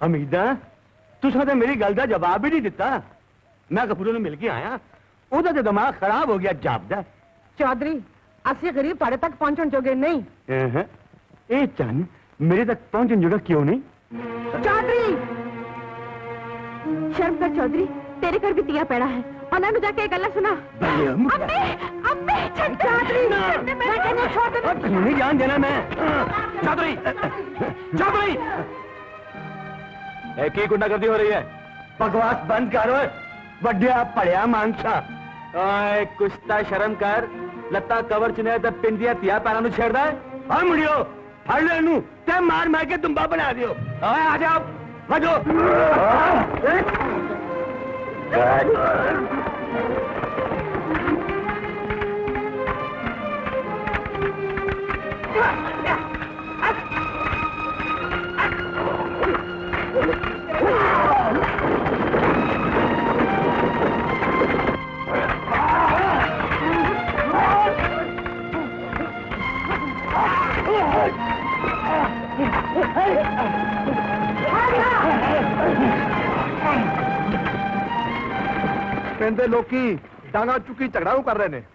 हमीदा तुसा तो मेरी गल का जवाब ही नहीं दिता। मैं कपूर ने मिल के आया, ओदा तो दिमाग खराब हो गया जापदा। चौधरी असि गरीब तुहाडे तक पहुंचने जोगे नहीं। ए चन मेरे तक पहुंचने जोगा क्यों नहीं? चौधरी शर्म कर चौधरी, तेरे घर भी तिया पैड़ा है। उन्होंने जाके गल्ला सुना। अम्मे अम्मे चौधरी नहीं जान देना मैं। चौधरी चौधरी की गुंडागर्दी हो रही है? बकवास बंद करो वड्या पड़िया मानसा। कुछ ता शर्म कर, लत्ता कवर चुने तो पिंडिया तिया पैरा नु छेड़दा है। हाँ मुड़ियो फड़ ले नू ते मार मार के तुम्बा बना दियो। आ जाओ भजो। कहते लोग डांगा चुकी झगड़ा कर रहे हैं।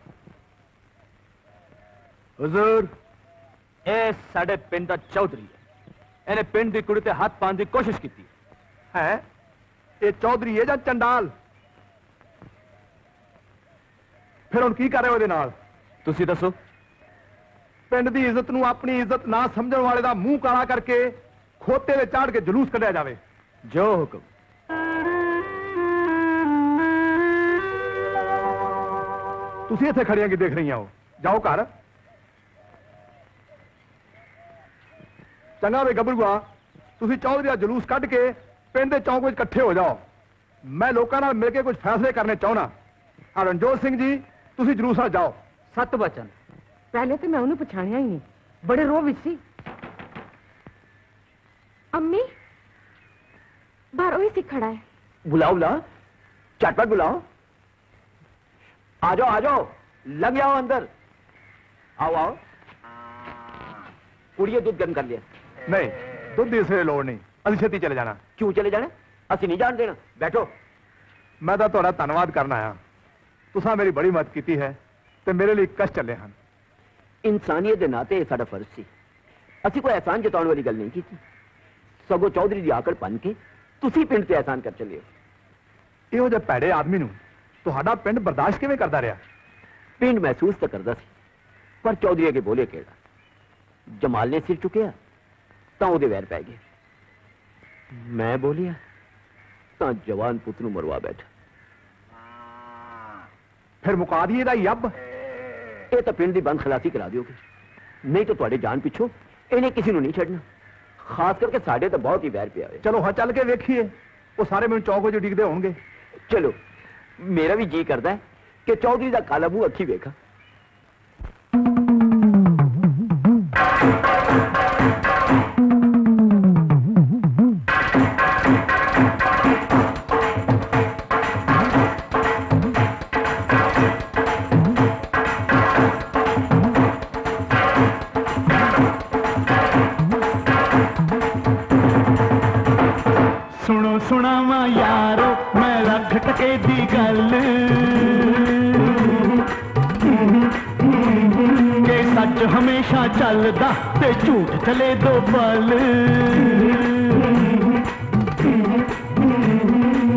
हुजूर ए साडे पिंड दा चौधरी है, इन्हें पिंड की कुड़ी ते हाथ पाने की कोशिश की है। ये चौधरी है या चंडाल? फिर हम की कर रहे हो? तुसी दसो। पिंड की इज्जत नूं अपनी इज्जत ना समझण वाले दा मुंह काला करके खोते में चाड़ के जलूस कढ़िया जावे। जो हुक्म। तुसी इत्थे खड़ियां की देख रही हो? जाओ घर। चंगा वे गबरूआ, तुसी चौधरी दा जलूस कढ़ के पिंड दे चौक विच इकट्ठे हो जाओ। मैं लोकां नाल मिल के कुछ फैसले करने चाहना। रणजोत सिंह जी तुसी जलूस नाल जाओ। सत बचन पहले तो मैं उन्हें पछाणिया ही नहीं, बड़े रोह विच सी। अम्मी बाहर वही सी खड़ा है। बुलाओ बुला, चटपट बुलाओ। आ जाओ लग जाओ अंदर। आओ आओ। कुड़िए दूध गर्म कर लिया। नहीं दुध की इसलिए लोड़ नहीं, अभी छेती चले जाना। क्यों चले जाना? असि नहीं जान देना। बैठो। मैं तो थोड़ा धन्यवाद करना आया। तुसा मेरी बड़ी मदद की है ते मेरे लिए कष्ट चले हैं। इंसानियत के नाते यह साडा फर्ज सी। असी कोई एहसान जताने वाली गल नहीं की। सगो चौधरी की आकड़ बन के तुसी पिंड ते एहसान कर चले हो। इहो जिहे भैड़े आदमी नूं तुहाडा पिंड बर्दाश्त किवें करदा रहा? पिंड महसूस तो करता सी, पर चौधरी अगे बोले केड़ा। जमाल ने सिर चुकिया तो उहदे वैर पै गए। मैं बोलिया तो जवान पुत नूं मरवा बैठा। फिर मुका दिए दा यब। ये तो पिंड की बंद खलासी करा दोगे, नहीं तो तुहाडे जान पिछो इन्हें किसी को नहीं छड़ना। खास करके साडे तो बहुत ही वैर पिया है। चलो हाँ चल के वेखिए, वो सारे मैनूं चौक विच डिगदे होणगे। चलो मेरा भी जी करता है कि चौधरी का काला मुंह अखी वेखा। सुनो सुनावा यारो मैं लख टके दी गल के सच हमेशा चलदा ते झूठ चले दो पल।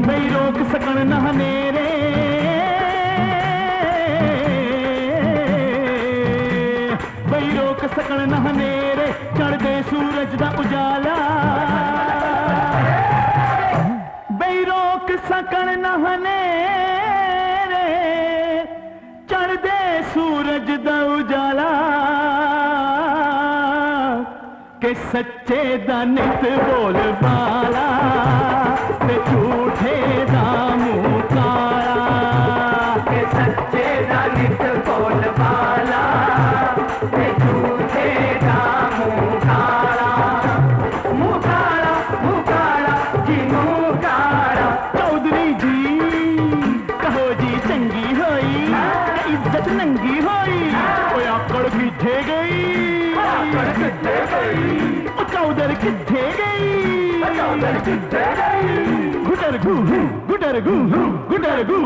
नहीं रोक सकन ना हनेरे बई रोक सकन ना हनेरे चढ़दे सूरज दा उजाला। सकन नहने चढ़दे सूरज दा उजाला के सच्चे दा नित बोल बाला ते झूठे दा मुंह काला। के सच्चे दा नित बोल बाला ते झूठे दा मुंह काला। मुंह काला जी मुंह काला। चौधरी जी कहो जी चंगी होई इज्जत नंगी होई। ओए आकड़ किथे गई, चौधर किथे गई। किथे गई गुटर गू गुटर गू गुटर गू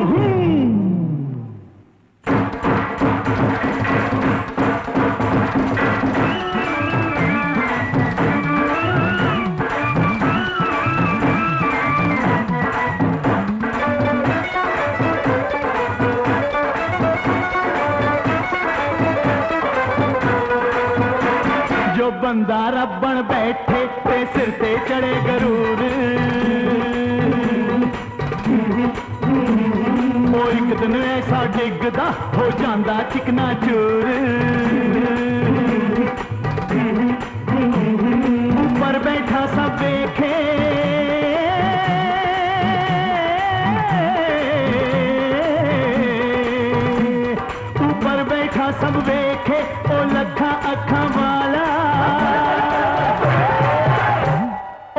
जो बंदा रबन बैठे ते सिर ते चढ़े गरूर वो एक दिन ऐसा डिगदा हो जांदा चिकना चूर ऊपर बैठा सब देखे ऊपर बैठा सब देखे ओ लखा अखा वाला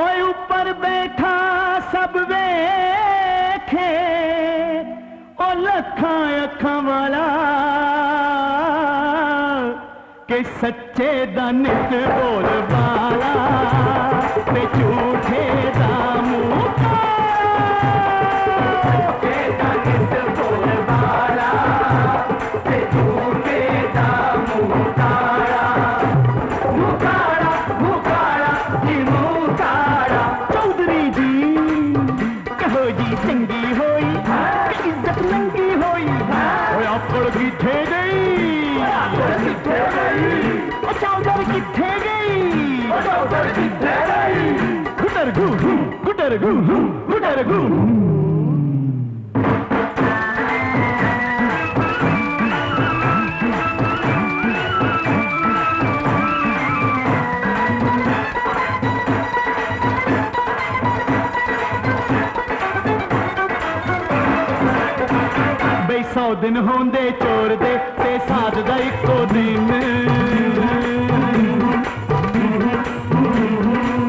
ओए ऊपर बैठा सब वेखे ओ लखा अखा वाला के सच्चे दा नित बोल वाला ते झूठे दा मुंह गुटर गू गुटर गू बई 100 दिन होंदे चोर दे ते साध दा इको दिन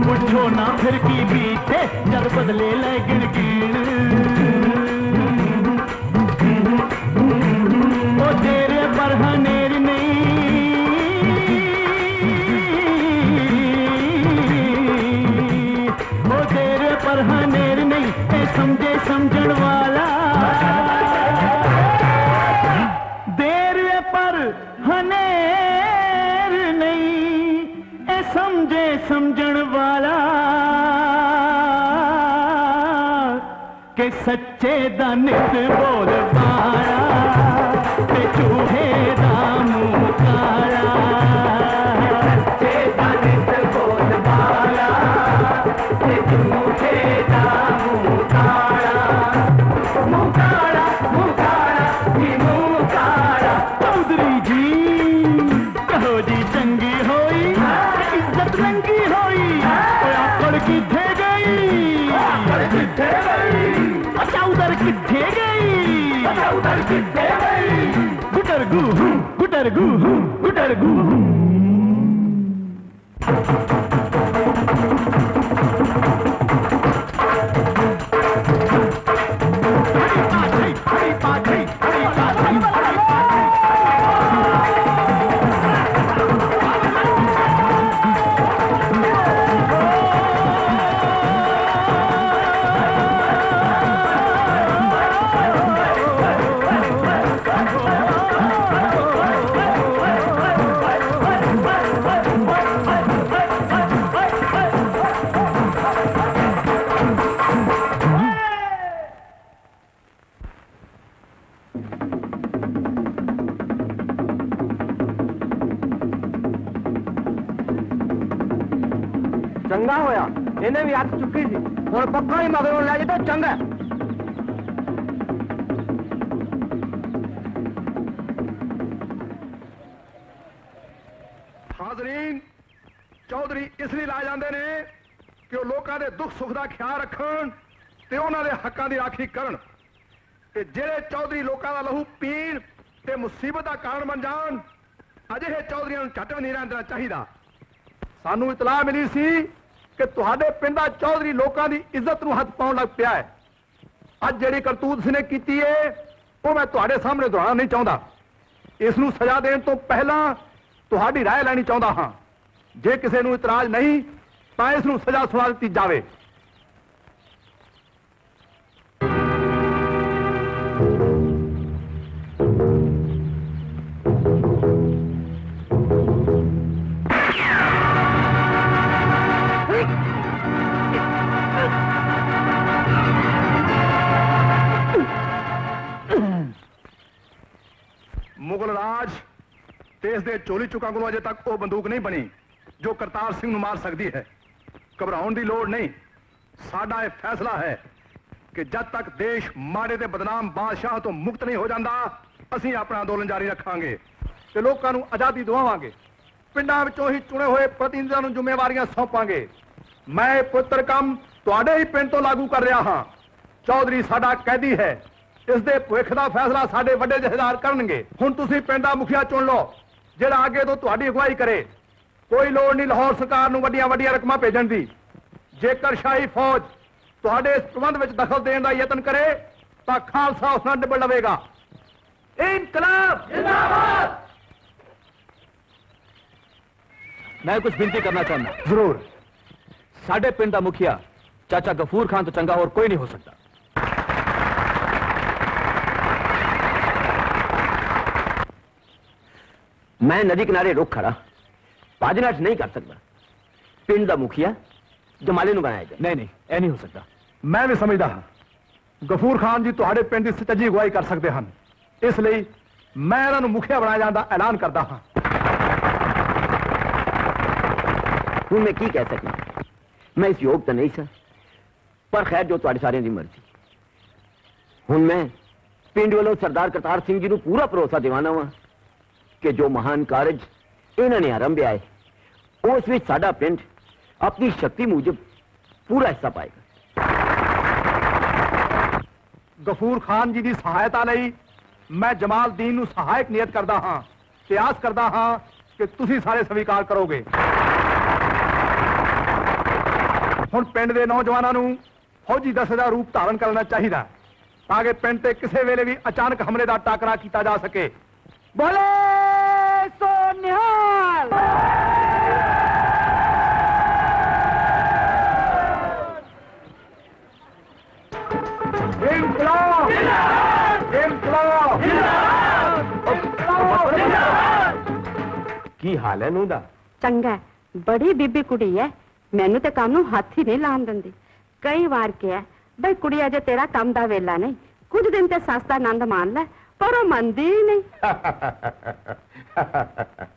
पुछो ना फिर की बीते जब बदले ले गिन गिन ओ तेरे पर हनेर नहीं ओ तेरे पर हनेर नहीं ए समझे समझण वाला देर पर हनेर नहीं ए समझे समझण वाला के सच्चे दा नित बोल वाला ते झूठे दा मुंह काला सच्चे दा नित बोल वाला ते झूठे दा मुंह काला मुंह काला मुंह काला जी मुंह काला चौधरी जी कहो जी चंगी होई इज्जत नंगी होई आकड़ किथे गई आकड़ किथे गई चौधर किथे गई चौधर किथे गई गुटर गू गुटर गू गुटर गू चंगा होया इन्हें भी हथ चुकी थी हुण पक्का ही मगरों लै जाए तो चंगा हाजरीन चौधरी इसलिए ला जाते ने कि वो लोगों के दुख सुख का ख्याल रखन ते उन्होंने हकों की राखी करन ते जेड़े चौधरी लोगों का लहू पीण ते मुसीबत का कारण बन जान अजिहे चौधरियों झट भी नहीं रहना चाहिए सानू इतलाह मिली सी कि तुहाडे पिंड चौधरी लोगों की इज्जत नूं हथ पाउण लग पिया है अज जिहड़ी करतूत इसने की है वो मैं तुहाडे सामने दोहराना नहीं चाहता इसनूं सजा देण तो पहला तुहाडी राय लैनी चाहता हाँ जे किसी नूं इतराज नहीं तो इसनूं सजा सुना दी जावे ਤੇ ਇਸ ਦੇ ਚੋਲੀ ਚੁੱਕਾਂ ਕੋਲੋਂ ਅਜੇ ਤੱਕ ਉਹ ਬੰਦੂਕ ਨਹੀਂ ਬਣੀ ਜੋ ਕਰਤਾਰ ਸਿੰਘ ਨੂੰ ਮਾਰ ਸਕਦੀ ਹੈ। ਘਬਰਾਉਣ ਦੀ ਲੋੜ ਨਹੀਂ। ਸਾਡਾ ਇਹ ਫੈਸਲਾ ਹੈ ਕਿ ਜਦ ਤੱਕ ਦੇਸ਼ ਮਾੜੇ ਤੇ ਬਦਨਾਮ ਬਾਦਸ਼ਾਹ ਤੋਂ ਮੁਕਤ ਨਹੀਂ ਹੋ ਜਾਂਦਾ, ਅਸੀਂ ਆਪਣਾ ਅੰਦੋਲਨ ਜਾਰੀ ਰੱਖਾਂਗੇ ਤੇ ਲੋਕਾਂ ਨੂੰ ਆਜ਼ਾਦੀ ਦਿਵਾਵਾਂਗੇ। ਪਿੰਡਾਂ ਵਿੱਚੋਂ ਹੀ ਚੁਣੇ ਹੋਏ ਪ੍ਰਤੀਨਿਧਾਂ ਨੂੰ ਜ਼ਿੰਮੇਵਾਰੀਆਂ ਸੌਂਪਾਂਗੇ। ਮੈਂ ਇਹ ਪੁੱਤਰ ਕੰਮ ਤੁਹਾਡੇ ਹੀ ਪਿੰਡ ਤੋਂ ਲਾਗੂ ਕਰ ਰਿਹਾ ਹਾਂ। ਚੌਧਰੀ ਸਾਡਾ ਕੈਦੀ ਹੈ। ਇਸ ਦੇ ਭਵਿੱਖ ਦਾ ਫੈਸਲਾ ਸਾਡੇ ਵੱਡੇ ਜਥੇਦਾਰ ਕਰਨਗੇ। ਹੁਣ ਤੁਸੀਂ ਪਿੰਡ ਦਾ ਮੁਖੀਆ ਚੁਣ ਲਓ ਜਿਹੜਾ ਅੱਗੇ ਤੋਂ ਤੁਹਾਡੀ ਅਗਵਾਈ ਕਰੇ। ਕੋਈ ਲੋੜ ਨਹੀਂ ਲਾਹੌਰ ਸਰਕਾਰ ਨੂੰ ਵੱਡੀਆਂ ਵੱਡੀਆਂ ਰਕਮਾਂ ਭੇਜਣ ਦੀ। ਜੇਕਰ ਸ਼ਾਹੀ ਫੌਜ ਤੁਹਾਡੇ ਇਸ ਪ੍ਰਬੰਧ ਵਿੱਚ ਦਖਲ ਦੇਣ ਦਾ ਯਤਨ ਕਰੇ ਤਾਂ ਖਾਲਸਾ ਉਸ ਨਾਲ ਨਿਬੜ ਲਵੇਗਾ। ਇਨਕਲਾਬ ਜਿੰਦਾਬਾਦ। मैं कुछ विनती करना चाहता। ਜ਼ਰੂਰ। साडे पिंड का मुखिया चाचा गफूर खान तो चंगा और कोई नहीं हो सकता। मैं नदी किनारे रुक खड़ा पाजनाट नहीं कर सकता। पिंड का मुखिया जमाले ਨੂੰ बनाया जाए। नहीं नहीं ऐ नहीं हो सकता। ਮੈਂ ਵੀ ਸਮਝਦਾ ਹਾਂ ਗਫੂਰ ਖਾਨ ਜੀ ਤੁਹਾਡੇ ਪਿੰਡ ਦੀ ਸੱਚੀ ਅਗਵਾਈ ਕਰ ਸਕਦੇ ਹਨ। ਇਸ ਲਈ ਮੈਂ ਇਹਨਾਂ ਨੂੰ ਮੁਖੀਆ ਬਣਾਇਆ ਜਾਣ ਦਾ ਐਲਾਨ ਕਰਦਾ ਹਾਂ। ਹੁਣ ਮੈਂ ਕੀ ਕਹਿ ਸਕਦਾ। ਮੈਂ ਇਸ ਯੋਗ ਤਾਂ ਨਹੀਂ ਸਾਂ, ਪਰ ਖੈਰ ਜੋ ਤੁਹਾਡੇ ਸਾਰਿਆਂ ਦੀ ਮਰਜ਼ੀ। ਹੁਣ ਮੈਂ ਪਿੰਡ ਵੱਲੋਂ ਸਰਦਾਰ ਕਰਤਾਰ ਸਿੰਘ ਜੀ ਨੂੰ ਪੂਰਾ ਭਰੋਸਾ ਦਿਵਾਉਣਾ ਵਾਂ ਕਿ ਜੋ ਮਹਾਨ ਕਾਰਜ ਇਹਨਾਂ ਨੇ ਆਰੰਭਿਆ ਹੈ ਉਸ ਵਿੱਚ ਸਾਡਾ ਪਿੰਡ ਆਪਣੀ ਸ਼ਕਤੀ ਮੁਜਬ ਪੂਰਾ ਹਿੱਸਾ ਪਾਏਗਾ। ਗਫੂਰ ਖਾਨ ਜੀ ਦੀ ਸਹਾਇਤਾ ਲਈ ਮੈਂ ਜਮਾਲਦੀਨ ਨੂੰ ਸਹਾਇਕ ਨਿਯਤ ਕਰਦਾ ਹਾਂ ਤੇ ਆਸ ਕਰਦਾ ਹਾਂ ਕਿ ਤੁਸੀਂ ਸਾਰੇ ਸਵੀਕਾਰ ਕਰੋਗੇ। ਹੁਣ ਪਿੰਡ ਦੇ ਨੌਜਵਾਨਾਂ ਨੂੰ ਫੌਜੀ ਦਸਤੇ ਦਾ ਰੂਪ ਧਾਰਨ ਕਰਨਾ ਚਾਹੀਦਾ ਤਾਂ ਕਿ ਪਿੰਡ ਤੇ ਕਿਸੇ ਵੇਲੇ ਵੀ ਅਚਾਨਕ ਹਮਲੇ ਦਾ ਟਾਕਰਾ ਕੀਤਾ ਜਾ ਸਕੇ। ਬੋਲੇ ਸੋ ਨਿਹਾਲ। ਇਨਕਲਾਬ ਇਨਕਲਾਬ ਕੀ ਹਾਲ ਹੈ ਨੂੰ ਦਾ? ਚੰਗਾ ਹੈ, ਬੜੀ ਬੀਬੀ ਕੁੜੀ ਹੈ। ਮੈਨੂੰ ਤੇ ਕੰਮ ਨੂੰ ਹੱਥ ਹੀ ਨਹੀਂ ਲਾਉਣ ਦਿੰਦੀ। ਕਈ ਵਾਰ ਕਿਹਾ ਬਈ ਕੁੜੀ ਅਜੇ ਤੇਰਾ ਕੰਮ ਦਾ ਵੇਲਾ ਨਹੀਂ, ਕੁਝ ਦਿਨ ਤੇ ਸੱਸ ਦਾ ਆਨੰਦ ਮਾਣ ਲੈ, ਪਰ ਉਹ ਮੰਨਦੀ ਹੀ ਨਹੀਂ।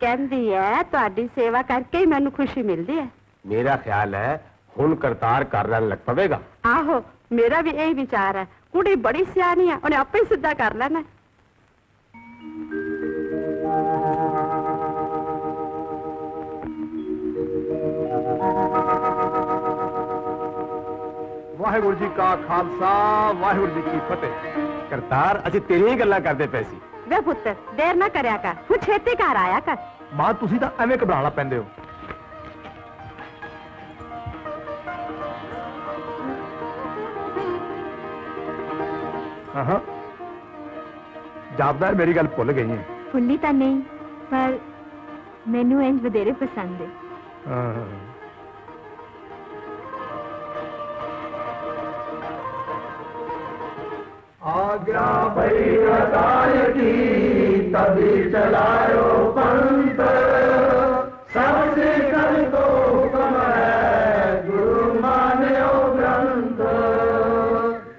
ਕਹਿੰਦੀ ਹੈ ਤੁਹਾਡੀ ਸੇਵਾ ਕਰਕੇ ਹੀ ਮੈਨੂੰ ਖੁਸ਼ੀ ਮਿਲਦੀ ਹੈ। ਮੇਰਾ ਖਿਆਲ ਹੈ ਹੁਣ ਕਰਤਾਰ ਕਰਨ ਲੱਗ ਪਵੇਗਾ। ਆਹੋ ਮੇਰਾ ਵੀ ਇਹੀ ਵਿਚਾਰ ਹੈ। ਕੁੜੀ ਬੜੀ ਸਿਆਣੀ ਹੈ, ਉਹਨੇ ਆਪੇ ਹੀ ਸਿੱਧਾ ਕਰ ਲੈਣਾ। ਵਾਹਿਗੁਰੂ ਜੀ ਕਾ ਖਾਲਸਾ ਵਾਹਿਗੁਰੂ ਜੀ ਕੀ ਫਤਿਹ। ਕਰਤਾਰ ਅਸੀਂ ਤੇਰੀਆਂ ਹੀ ਗੱਲਾਂ ਕਰਦੇ ਪਏ ਸੀ। ਵੇ ਪੁੱਤਰ ਦੇਰ ਨਾ ਕਰਿਆ ਕਰ, ਹੁਣ ਛੇਤੀ ਘਰ ਆਇਆ ਕਰ। ਮਾਂ ਤੁਸੀਂ ਤਾਂ ਐਵੇਂ ਘਬਰਾਣਾ ਪੈਂਦੇ ਹੋ। ਹਾਂ ਜਾਪਦਾ ਮੇਰੀ ਗੱਲ ਭੁੱਲ ਗਈ ਹੈ। ਫੁੱਲੀ ਤਾਂ ਨਹੀਂ, ਪਰ ਮੈਨੂੰ ਇੰਜ ਵਧੇਰੇ ਪਸੰਦ ਹੈ। आज्ञा भई अकाल की तभी चलायो पंथ सबसे कर दो हुक्म है गुरु मान्यो ग्रंथ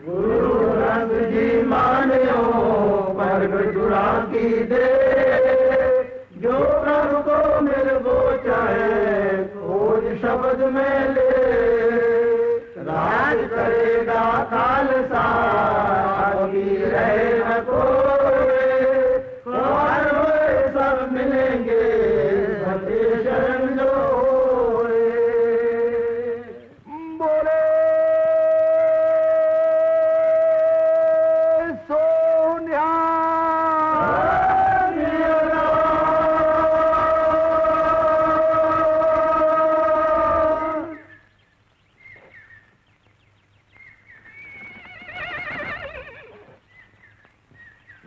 गुरु ग्रंथ जी मान्यो परग दुरा की दे जो प्रभु को मिल वो चाहे खोज शब्द में ले राज करेगा खालसा रहे न कोई सब मिलेंगे शरण जो बोले सोनिया।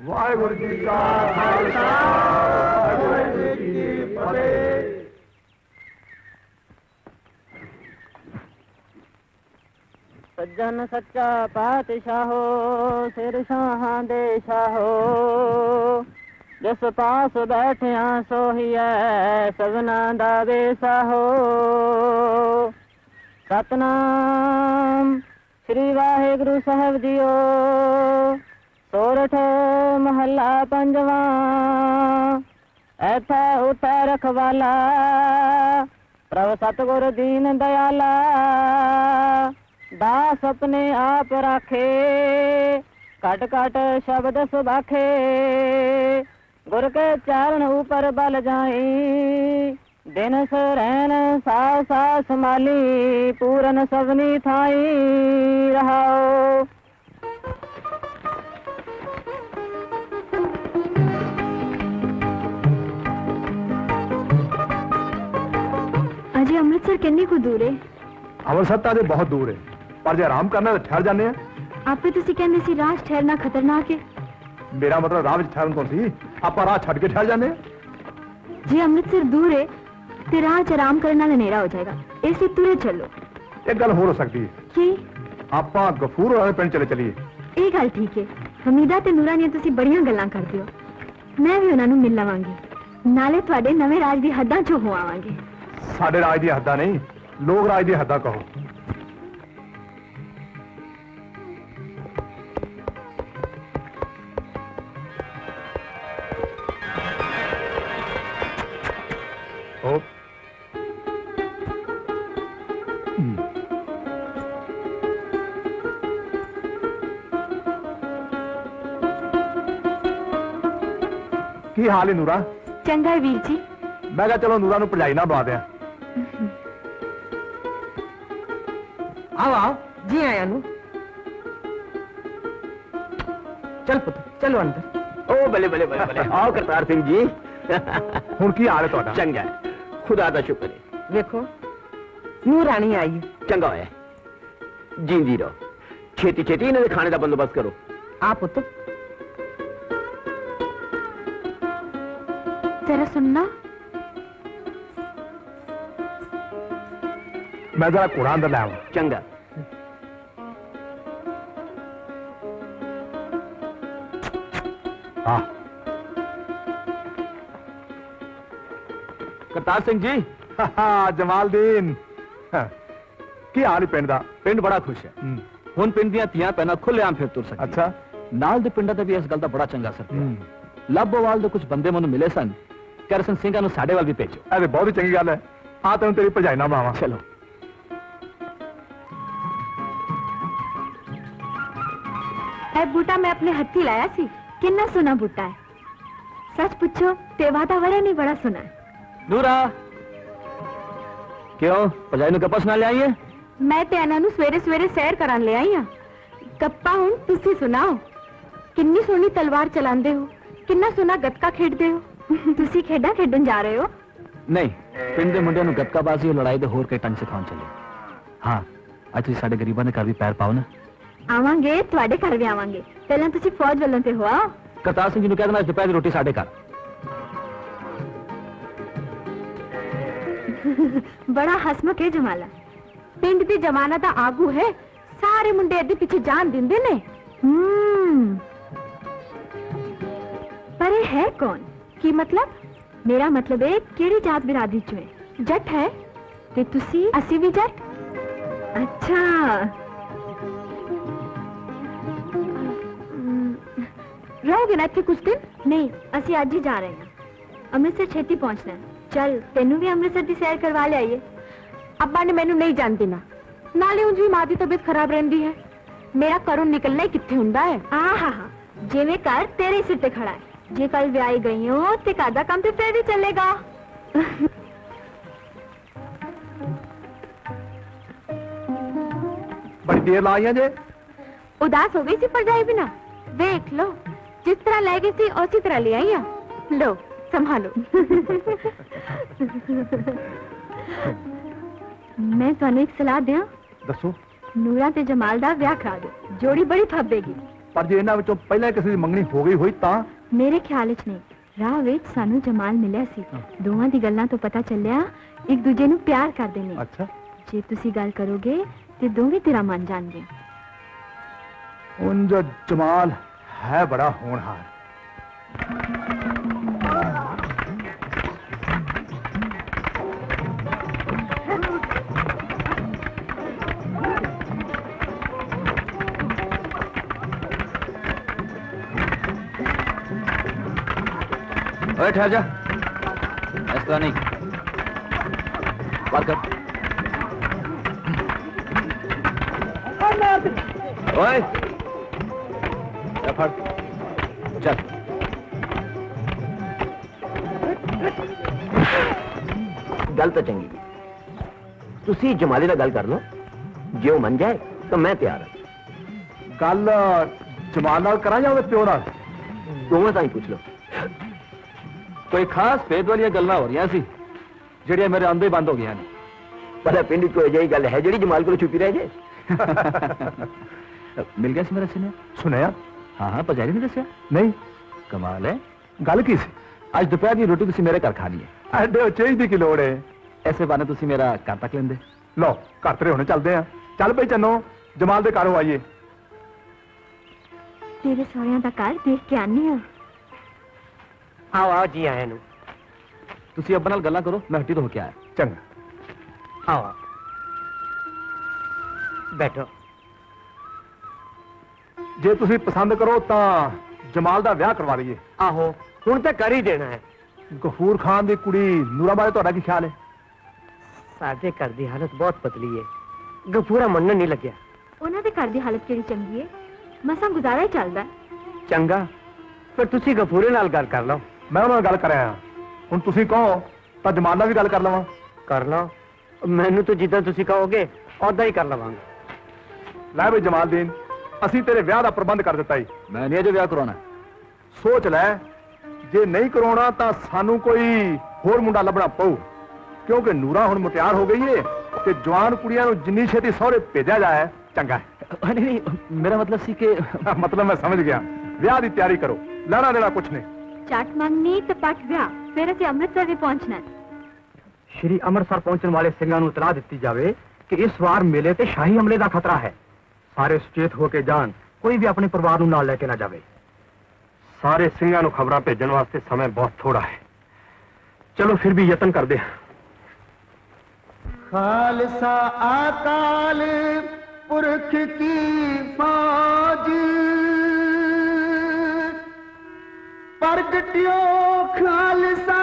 वाहिगुरु जी का खालसा वाहिगुरु जी की फतेह। सज्जन सच्चा पातशाहो सिर शाहां दे शाहो जिस पास बैठिया सोहिए सबना दा बेसाहो। सतनाम श्री वाहिगुरु साहब जीओ। सोरठ महला पंजवा ऐथा उठा रखवाला प्रभ सतगुर दीन दयाला दास अपने आप राखे कट कट शब्द सुबाखे गुर के चरण ऊपर बल जाई दिन सरैन सास सास संभाली पूरन सबनी थाई रहाओ। अजय अमृतसर किन्नी को दूर है? ਅੰਮ੍ਰਿਤਸਰ ਤਾਂ ਅਜੇ ਬਹੁਤ ਦੂਰ ਹੈ, ਪਰ ਜੇ ਆਰਾਮ ਕਰਨਾ ਤਾਂ ਠਹਿਰ ਜਾਂਦੇ ਆ। आपे तुसी कहंदे सी राह ठहरना खतरनाक है। ਮੇਰਾ ਮਤਲਬ ਰਾਹ ਵਿੱਚ ਠਹਿਰਨ ਤੋਂ ਸੀ, ਆਪਾਂ ਰਾਹ ਛੱਡ ਕੇ ਠਹਿਰ ਜਾਂਦੇ ਆ। जे अमृतसर दूर है ते राह च आराम करने नाल हनेरा हो जाएगा, इसलिए तुरे चलो। ਇੱਕ ਗੱਲ ਹੋਰ ਹੋ ਸਕਦੀ ਹੈ, की ਆਪਾਂ ਗਫੂਰ ਵਾਲੇ ਪਿੰਡ ਚਲੇ ਚਲੀਏ। ਇਹ ਗੱਲ ਠੀਕ ਹੈ। ਹਮੀਦਾ ਤੇ ਨੂਰਾ ਨੇ ਤੁਸੀਂ ਬੜੀਆਂ ਗੱਲਾਂ ਕਰਦੇ ਹੋ। ਮੈਂ ਵੀ ਉਹਨਾਂ ਨੂੰ ਮਿਲ ਲਵਾਂਗੀ, ਨਾਲੇ ਤੁਹਾਡੇ ਨਵੇਂ ਰਾਜ ਦੀ ਹੱਦਾਂ ਚੋਂ ਹੋ ਆਵਾਂਗੇ। ਸਾਡੇ ਰਾਜ ਦੀਆਂ ਹੱਦਾਂ ਨਹੀਂ, ਲੋਕ ਰਾਜ ਦੀਆਂ ਹੱਦਾਂ ਕਹੋ। ਉਹ ਕੀ ਹਾਲ ਹੈ ਨੂਰਾ? ਚੰਗਾ ਹੈ ਵੀਰ ਜੀ। ਮੈਂ ਕਿਹਾ ਚਲੋ ਨੂਰਾ ਨੂੰ ਭਰਜਾਈ ਨਾ ਬਣਾ ਦਿਆਂ। आओ आओ जी आया नु चल पुत्र चलो अंदर। ओ बले बले बले बले आओ करतार सिंह जी। ਹੁਣ ਕੀ ਹਾਲ ਹੈ ਤੁਹਾਡਾ? चंगा है, खुदा दा शुक्र है। देखो नू रानी आई है। चंगा होया, जींदी रहो। छेती छेती इन्हें खाने का बंदोबस्त करो। आ पुत्र जरा सुनना। ਮੈਂ ਜ਼ਰਾ ਘੋੜਾ ਅੰਦਰ ਲੈ ਆਵਾਂ। चंगा। ਹਾਂ करतार सिंह जी, ਜਮਾਲਦੀਨ, ਕੀ ਹਾਲ ਹੈ ਪਿੰਡ ਦਾ? पिंड बड़ा खुश है। ਹੂੰ, ਹੁਣ ਪਿੰਡ ਦੀਆਂ ਧੀਆਂ ਪੈਣਾ ਖੁੱਲ੍ਹੇਆਮ ਫਿਰ ਤੁਰ ਸਕਦੀਆਂ। ਅੱਛਾ। ਨਾਲ ਦੇ ਪਿੰਡਾਂ ਦਾ ਵੀ ਇਸ ਗੱਲ ਦਾ ਬੜਾ ਚੰਗਾ ਅਸਰ ਪਿਆ। ਲੱਭੋਵਾਲ ਦੇ ਕੁਝ ਬੰਦੇ ਮੈਨੂੰ ਮਿਲੇ ਸਨ, ਕਰਸਨ ਸਿੰਘਾਂ ਨੂੰ ਸਾਡੇ ਵੱਲ ਵੀ ਭੇਜੋ। ਇਹ ਤੇ ਬਹੁਤ ਹੀ ਚੰਗੀ ਗੱਲ ਹੈ। ਆ ਤੈਨੂੰ ਤੇਰੀ ਭਰਜਾਈ ਨਾ ਬਣਾਵਾਂ। ਚਲੋ ਇਹ ਬੂਟਾ ਮੈਂ ਆਪਣੇ ਹੱਥੀ ਲਾਇਆ ਸੀ। ਕਿੰਨਾ ਸੋਹਣਾ ਬੂਟਾ ਹੈ। ਸੱਚ ਪੁੱਛੋ ਤੇ ਵਾਤਾਵਰਨ ਹੀ ਬੜਾ ਸੋਹਣਾ ਹੈ। ਨੂਰਾ, ਕਿਉਂ ਭਜਾਈ ਨੂੰ ਕਪਸ ਨਾਲ ਲਿਆਈ ਹੈ? ਮੈਂ ਤੇ ਇਹਨਾਂ ਨੂੰ ਸਵੇਰੇ ਸਵੇਰੇ ਸੈਰ ਕਰਨ ਲੈ ਆਈ ਹਾਂ। ਕੱਪਾ ਹੁਣ ਤੁਸੀਂ ਸੁਣਾਓ। ਕਿੰਨੀ ਸੋਹਣੀ ਤਲਵਾਰ ਚਲਾਉਂਦੇ ਹੋ, ਕਿੰਨਾ ਸੋਹਣਾ ਗੱਤਕਾ ਖੇਡਦੇ ਹੋ। ਤੁਸੀਂ ਖੇਡਾਂ ਖੇਡਣ ਜਾ ਰਹੇ ਹੋ? ਨਹੀਂ, ਪਿੰਡ ਦੇ ਮੁੰਡਿਆਂ ਨੂੰ ਗੱਤਕਾਬਾਜ਼ੀ, ਲੜਾਈ ਦੇ ਹੋਰ ਕਈ ਢੰਗ ਸਿਖਾਉਣ ਚੱਲੇ। ਹਾਂ, ਅੱਜ ਤੁਸੀਂ ਸਾਡੇ ਗਰੀਬਾਂ ਦੇ ਘਰ ਵੀ ਪੈਰ ਪਾਓ ਨਾ। ਆਵਾਂਗੇ, ਤੁਹਾਡੇ ਘਰ ਵੀ ਆਵਾਂਗੇ। ਪਹਿਲਾਂ ਤੁਸੀਂ ਫੌਜ ਵੱਲੋਂ ਤੇ ਹੋ ਆਓ। ਕਰਤਾਰ ਸਿੰਘ ਜੀ ਨੂੰ ਕਹਿ ਦੇਣਾ ਅੱਜ ਦੁਪਹਿਰ ਦੀ ਰੋਟੀ ਸਾਡੇ ਘਰ। ਬੜਾ ਹਸਮੁਖ ਹੈ ਜਮਾਲਾ। ਪਿੰਡ ਦੀ ਜਮਾਨਾ ਦਾ ਆਗੂ ਹੈ। ਸਾਰੇ ਮੁੰਡੇ ਇਹਦੇ ਪਿੱਛੇ ਜਾਨ ਦਿੰਦੇ ਨੇ। ਪਰ ਇਹ ਹੈ ਕੌਣ? ਕੀ ਮਤਲਬ? ਮੇਰਾ ਮਤਲਬ ਹੈ ਕਿਹੜੀ ਜਾਤ ਬਿਰਾਦਰੀ ਚੋਂ ਹੈ? ਜੱਟ ਹੈ ਤੇ ਤੁਸੀਂ? ਅਸੀਂ ਵੀ ਜੱਟ। ਅੱਛਾ, ਰਹੋਗੇ ਨਾ ਇੱਥੇ ਕੁਝ ਦਿਨ? ਨਹੀਂ, ਅਸੀਂ ਅੱਜ ਹੀ ਜਾ ਰਹੇ ਹਾਂ। ਅੰਮ੍ਰਿਤਸਰ ਛੇਤੀ ਪਹੁੰਚਣਾ ਹੈ। ਚੱਲ ਤੈਨੂੰ ਵੀ ਅੰਮ੍ਰਿਤਸਰ ਦੀ ਸੈਰ ਕਰਵਾ ਲਿਆਈਏ। ਅੱਬਾ ਨੇ ਮੈਨੂੰ ਨਹੀਂ ਜਾਣ ਦੇਣਾ। ਨਾਲੇ ਉਂਝ ਵੀ ਮਾਂ ਦੀ ਤਬੀਅਤ ਖਰਾਬ ਰਹਿੰਦੀ ਹੈ। ਮੇਰਾ ਘਰੋਂ ਨਿਕਲਣਾ ਹੀ ਕਿੱਥੇ ਹੁੰਦਾ ਹੈ। ਆਹਾ, ਜਿਵੇਂ ਘਰ ਤੇਰੇ ਸਿਰ ਤੇ ਖੜਾ ਹੈ। ਜੇ ਕੱਲ ਵਿਆਹੀ ਗਈ ਹੋ ਤੇ ਘਰ ਦਾ ਕੰਮ ਤੇ ਫੇਰ ਵੀ ਚੱਲੇਗਾ। ਬੜੀ ਦੇਰ ਲਾਈਆਂ ਜੇ। ਉਦਾਸ ਹੋ ਗਈ ਸੀ ਭਰਜਾਈ ਬਿਨਾ। ਦੇਖ ਲੋ, ਜਿਸ ਤਰ੍ਹਾਂ ਲੈ ਗਈ ਸੀ ਉਸੇ ਤਰ੍ਹਾਂ ਲੈ ਆਈ ਆ। ਲੋ ਸੰਭਾਲੋ। ਮੈਂ ਤੁਹਾਨੂੰ ਇੱਕ ਸਲਾਹ ਦਿਆਂ। ਦੱਸੋ। ਨੂਰਾ ਤੇ ਜਮਾਲ ਦਾ ਵਿਆਹ ਕਰਾ ਦਿਓ। ਜੋੜੀ ਬੜੀ ਫੱਬੇਗੀ। ਪਰ ਜੇ ਇਹਨਾਂ ਵਿੱਚੋਂ ਪਹਿਲਾਂ ਕਿਸੇ ਦੀ ਮੰਗਣੀ ਹੋ ਗਈ ਹੋਈ ਤਾਂ? ਮੇਰੇ ਖਿਆਲ ਵਿੱਚ ਨਹੀਂ। ਰਾਹ ਵਿੱਚ ਸਾਨੂੰ ਜਮਾਲ ਮਿਲਿਆ ਸੀ। ਦੋਵਾਂ ਦੀ ਗੱਲਾਂ ਤੋਂ ਪਤਾ ਚੱਲਿਆ ਇੱਕ ਦੂਜੇ ਨੂੰ ਪਿਆਰ ਕਰਦੇ ਨੇ। ਅੱਛਾ। ਜੇ ਤੁਸੀਂ ਗੱਲ ਕਰੋਗੇ ਤੇ ਦੋਵੇਂ ਤੇਰਾ ਮੰਨ ਜਾਣਗੇ। ਉਂਝ ਜਮਾਲ ਹੈ ਬੜਾ ਹੋਣਹਾਰ। ओए ठहर जा। इस तरह नहीं। बात कर। ओए, फट चल। गल तो चंगी तुसी जमाली नाल गल कर लो, जे वो मन जाए तो मैं तैयार हाँ। गल जमाल नाल करा या प्यो नाल? दोवें ताई पूछ लो। कोई खास भेद वाली गल्लां हो रही सी ਜਿਹੜੀਆਂ मेरे आंदे बंद हो गई हैं। भला पिंड च कोई अजिही गल है जिहड़ी जमाल को छुपी रह जाए? मिल गया सी मेरा सुने? सुनया? हाँ हाँ, पजारी ने दसिया? नहीं। कमाल है। गल की सी? आज दोपहर की रोटी तुसी मेरे घर खानी है। ਐਡੇ ਉਚੇਜ ਦੀ ਕੀ ਲੋੜ ਹੈ? ऐसे बहाने तुसी मेरा घर तक लेंदे। ਲਓ ਘਰ ਤੇਰੇ ਹੁਣੇ ਚੱਲਦੇ ਆ। ਚੱਲ ਬਈ ਚੰਨੋ, ਜਮਾਲ ਦੇ ਘਰੋਂ ਆਈਏ। ਤੇਰੇ ਸਹੁਰਿਆਂ ਦਾ ਘਰ ਦੇਖ ਕੇ ਆਨੀ ਆ। आओ आओ जी आए नु। तुसी अब्बा नाल गल्लां करो, मैं हट्टी तो होके आया। ਚੰਗਾ। आओ बैठो। ਜੇ ਤੁਸੀਂ ਪਸੰਦ ਕਰੋ ਤਾਂ ਜਮਾਲ ਦਾ ਵਿਆਹ ਕਰਵਾ ਲਈਏ। आहो हुण तो कर ही देना है। ਗਫੂਰ ਖਾਨ ਦੀ ਕੁੜੀ ਨੂਰਾ ਬਾਰੇ ਤੁਹਾਡਾ ਕੀ ਖਿਆਲ ਹੈ? साडे घर की हालत बहुत पतली है, गफूरा मनन नहीं लग्या। ਉਹਨਾਂ ਦੇ ਘਰ ਦੀ ਹਾਲਤ ਕਿਹੜੀ ਚੰਗੀ ਹੈ, ਮਸਾਂ ਗੁਜ਼ਾਰਾ ਹੀ ਚੱਲਦਾ। चंगा फिर तुसी गफूरे नाल गल कर लो। ਮੈਂ ਉਹਨਾਂ ਨਾਲ ਗੱਲ ਕਰ ਆਇਆ। ਹੁਣ ਤੁਸੀਂ ਕਹੋ ਤਾਂ ਜਮਾਲ ਨਾਲ ਵੀ ਗੱਲ ਕਰ ਲਵਾਂ। कर लो, मैनू तो जिद्दां तुसी कहोगे ओदा ही कर लवांगा। ਲੈ ਬਈ ਜਮਾਲਦੀਨ, ਅਸੀਂ ਤੇਰੇ ਵਿਆਹ ਦਾ ਪ੍ਰਬੰਧ ਕਰ ਦਿੱਤਾ ਜੀ। मैं नहीं अजे ब्याह करवाना। ਸੋਚ ਲੈ, ਜੇ ਨਹੀਂ ਕਰਾਉਣਾ ਤਾਂ ਸਾਨੂੰ ਕੋਈ ਹੋਰ ਮੁੰਡਾ ਲੱਭਣਾ ਪਊ, ਕਿਉਂਕਿ ਨੂਰਾ ਹੁਣ ਮੁਟਿਆਰ ਹੋ ਗਈ ਏ ਤੇ ਜਵਾਨ ਕੁੜੀਆਂ ਨੂੰ ਜਿੰਨੀ ਛੇਤੀ ਸਹੁਰੇ ਭੇਜਿਆ ਜਾਏ ਚੰਗਾ ਹੈ। नहीं नहीं, मेरा मतलब सी कि ਮਤਲਬ ਮੈਂ ਸਮਝ ਗਿਆ। ਵਿਆਹ ਦੀ ਤਿਆਰੀ ਕਰੋ, ਲੈਣਾ ਦੇਣਾ ਕੁਛ ਨਹੀਂ। ਚੱਟ ਮੰਗਣੀ ਤੇ ਪੱਟ ਵਿਆਹ, ਫਿਰ ਅਸੀਂ ਅੰਮ੍ਰਿਤਸਰ ਵੀ ਪਹੁੰਚਣਾ। श्री अमृतसर पहुंचने वाले सिंघां नूं इतला दित्ती जावे कि इस बार मेले ते शाही हमले का खतरा है। सारे सुचेत होके जान, कोई भी अपने परिवार नूं नाल लेके ना जावे। सारे सिंघां नूं खबरां भेजण वास्ते समय बहुत थोड़ा है। चलो फिर भी यत्न कर दे। खालसा अकाल पुरख की फौज प्रगटियो, खालसा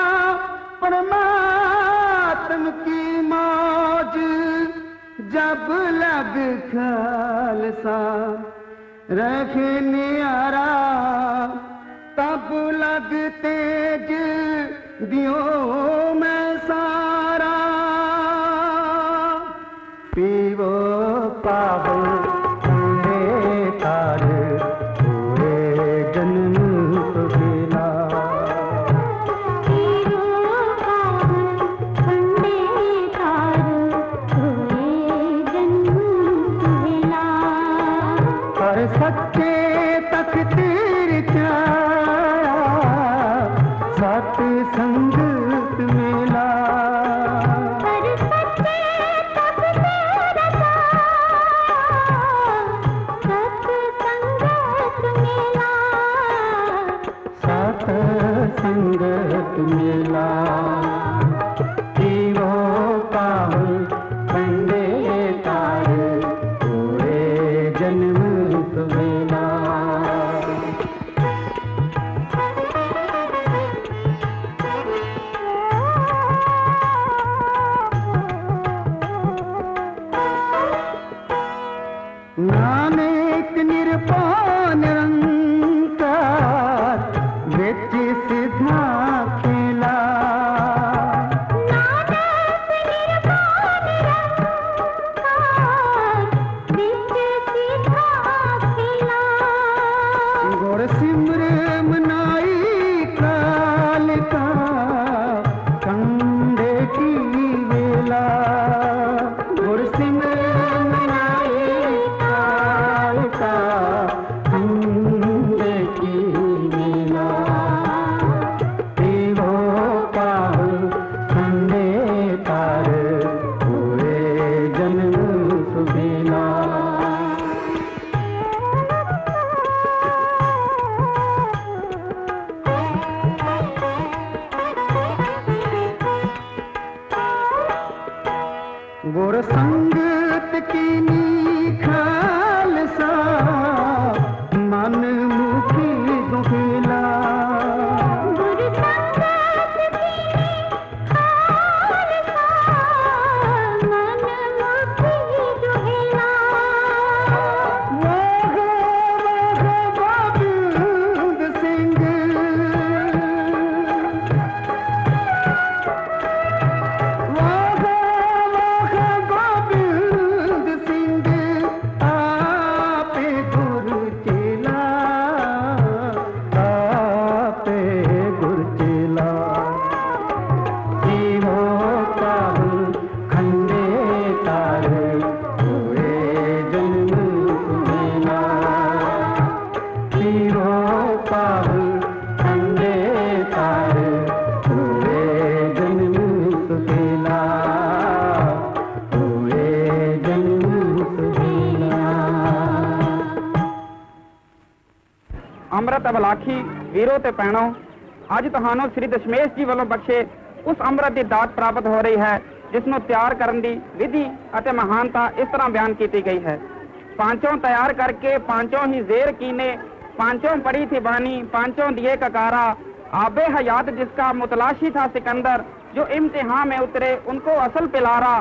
परमात्म की मौज। जब लग खालसा रखे नियारा, तब लग तेज दियो मैं सारा। पीवो पावो तार पूरे जन्म तो बिना। पर सच्चे तकदीर छाया, सत संगत मेला। सत संगत मेला। पीवो पाहुल पंडे तार पूरे जन्म तो मेला। नानक निरपान निरंकार विच सिद्धा खेला। ਅੰਮ੍ਰਿਤ ਅਬਲਾਖੀ ਵੀਰੋ ਤੇ ਭੈਣੋ, ਅੱਜ ਤੁਹਾਨੂੰ ਸ੍ਰੀ ਦਸ਼ਮੇਸ਼ ਜੀ ਵੱਲੋਂ ਬਖਸ਼ੇ ਉਸ ਅੰਮ੍ਰਿਤ ਦੀ ਦਾਤ ਪ੍ਰਾਪਤ ਹੋ ਰਹੀ ਹੈ ਜਿਸ ਨੂੰ ਤਿਆਰ ਕਰਨ ਦੀ ਵਿਧੀ ਅਤੇ ਮਹਾਨਤਾ ਇਸ ਤਰ੍ਹਾਂ ਬਿਆਨ ਕੀਤੀ ਗਈ ਹੈ। पांचों तैयार करके पांचों ही जेर कीने, पांचों पड़ी थी बानी, पांचों दिए ककारा, आबे हयात जिसका मुतलाशी था सिकंदर, जो इम्तिहान में उतरे उनको असल पिलारा,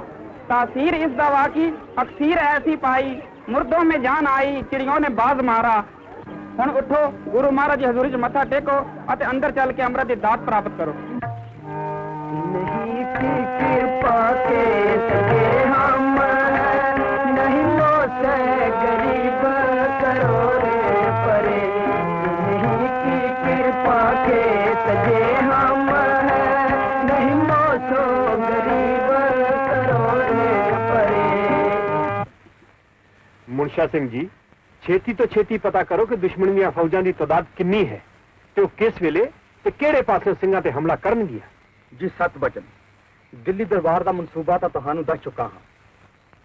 तासीर इस दवा की अक्सीर ऐसी पाई, मुर्दों में जान आई, चिड़ियों ने बाज मारा। हुण उठो, गुरु महाराज जी हजूरी च मत्था टेको अते अंदर चल के अमृत दी दात प्राप्त करो। नहीं की कृपा के सके हम नहीं से गरीब करो रे परे, नहीं की कृपा के सजे हम नहीं सो गरीब करो रे परे। मुंशा सिंह जी, छेती तो छेती पता करो कि दुश्मन ਦੀਆਂ ਫੌਜਾਂ ਦੀ ਤਾਦਾਦ ਕਿੰਨੀ ਹੈ ਤੇ ਉਹ ਕਿਸ ਵੇਲੇ ਤੇ ਕਿਹੜੇ ਪਾਸੇ ਸਿੰਘਾਂ ਤੇ ਹਮਲਾ ਕਰਨਗੀਆਂ। ਜੀ ਸਤ ਬਚਨ, ਦਿੱਲੀ ਦਰਬਾਰ ਦਾ ਮਨਸੂਬਾ ਤਾਂ ਤੁਹਾਨੂੰ ਦੱਸ ਚੁੱਕਾ ਹਾਂ,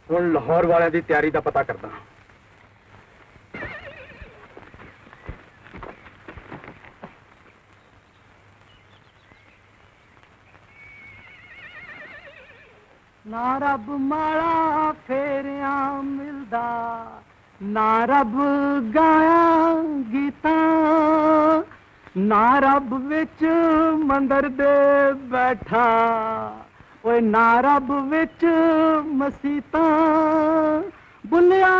ਹੁਣ ਲਾਹੌਰ ਵਾਲਿਆਂ ਦੀ ਤਿਆਰੀ ਦਾ ਪਤਾ ਕਰਦਾ ਹਾਂ। ਨਾ ਰੱਬ ਮਾਲਾ ਫੇਰਿਆਂ ਮਿਲਦਾ, ਨਾ ਰੱਬ ਗਾਇਆ ਗੀਤਾਂ, ਨਾ ਰੱਬ ਵਿੱਚ ਮੰਦਰ ਦੇ ਬੈਠਾ, ਓਏ ਨਾ ਰੱਬ ਵਿੱਚ ਮਸੀਤਾਂ, ਬੁੱਲਿਆ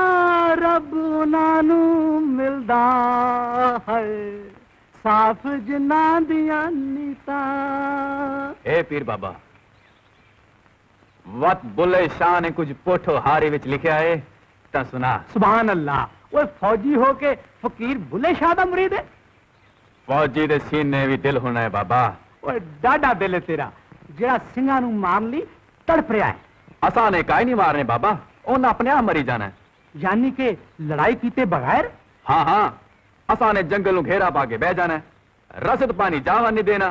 ਰੱਬ ਉਹਨਾਂ ਨੂੰ ਮਿਲਦਾ ਹੈ ਸਾਫ਼ ਜਿਨ੍ਹਾਂ ਦੀਆਂ ਨੀਤਾਂ। ए पीर बाबा, वत बुल्ले शाह ने कुछ पोठो हारे विच लिखिया है ता सुना। सुभान अल्लाह, ओए फौजी हो के फकीर बुल्ले शाह दा मुरीद है। फौजी दे सीने भी दिल होना है बाबा। ओए डाडा दिल है तेरा, जेड़ा सिंघां नूं मारन लई तड़प रिहा है। असां ने काई नहीं मारने बाबा, उन्हें अपने आप मरी जाना है। यानी कि लड़ाई कीते बगैर? हाँ हाँ, असां ने जंगल नूं घेरा पा के बह जाना है, रसद पानी जावन नहीं देना,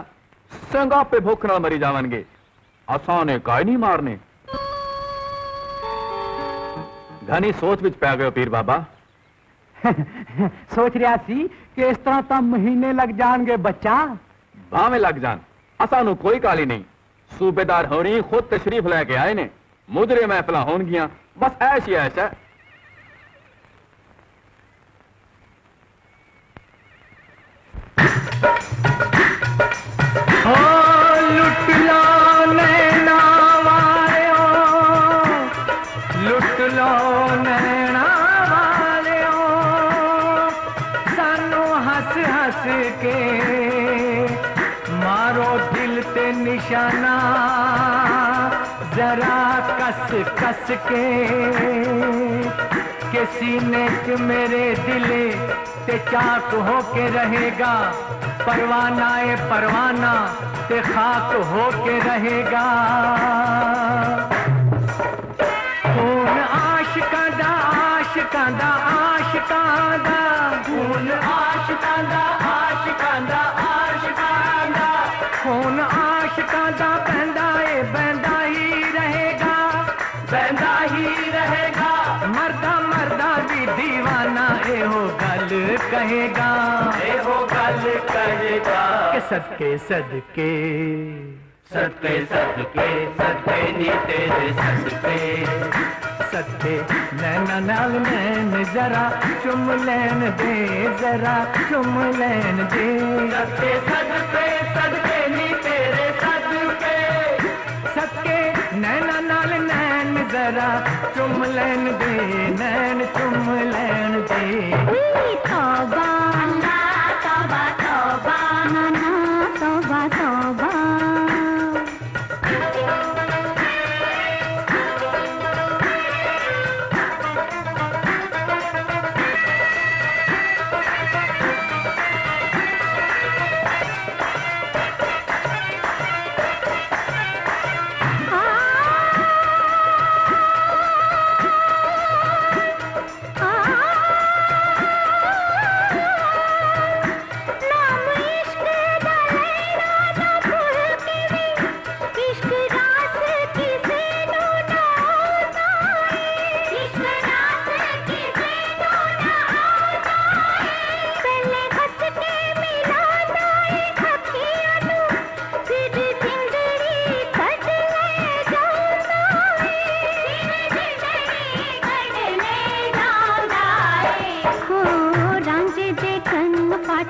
संगा पे भुख नाल मरी जावनगे। असां ने काई नहीं मारने। घनी सोच विच पै गए पीर बाबा। सोच रहा सी कि इस तरह तो महीने लग जाएंगे बच्चा। भावें लग जान, असां नूं कोई काली नहीं। सूबेदार होनी खुद तशरीफ लैके आए ने, मुजरे महफिल होनगियां, बस ऐश ही ऐश है। लुट लो नैना वालियो, लुट लो नैना वालियो, सानू हस हस के मारो दिल ते निशाना, जरा कस कस के सीने च मेरे दिले ते चाक हो के रहेगा, परवाना ए परवाना ते खाक हो के रहेगा। खून आशिकां दा आशिकां दा आशिकां दा, खून आशिकां दा आशिकां दा आशिकां दा, खून आशिकां दा बहंदा ए बहंदा ही रहेगा, बहंदा ही रहेगा। मरदा मरदा भी दीवाना एहो गल कहेगा, एहो गल कहेगा कि सदके सदके सदके सदके सदके नी तेरे सदके, सदके नैना नाल नैन जरा चुम लैन दे, जरा चुम लैन दे। सदके सदके सदके नी तेरे सदके, सदके नैना नाल नैन जरा चुम लैन दे, नैन चुम लैन दे। तौबा तौबा तौबा नाना तौबा तौबा।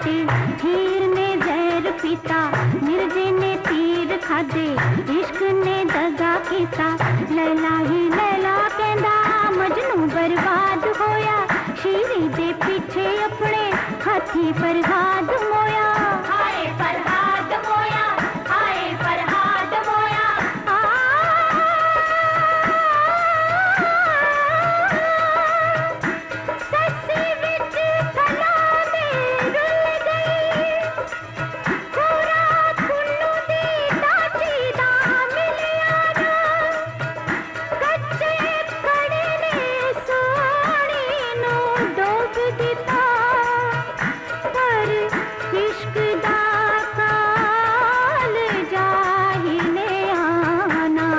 काटे, हीर ने जहर पीता, मिर्जे ने तीर खादे, इश्क ने दगा कीता। लैला ही लैला कहंदा मजनू बर्बाद होया, शीरी दे पीछे अपने हाथी फरहाद मोया। हाय फरहाद मोया, हाय फरहाद मोया। सस्सी विच कला में रुल गई, पूरा कुन्नू दी दाची दा मिलिया ना। कच्चे कड़े ने सोहणी नू डोब दिता, पर इश्क दा काल जाही ने आना।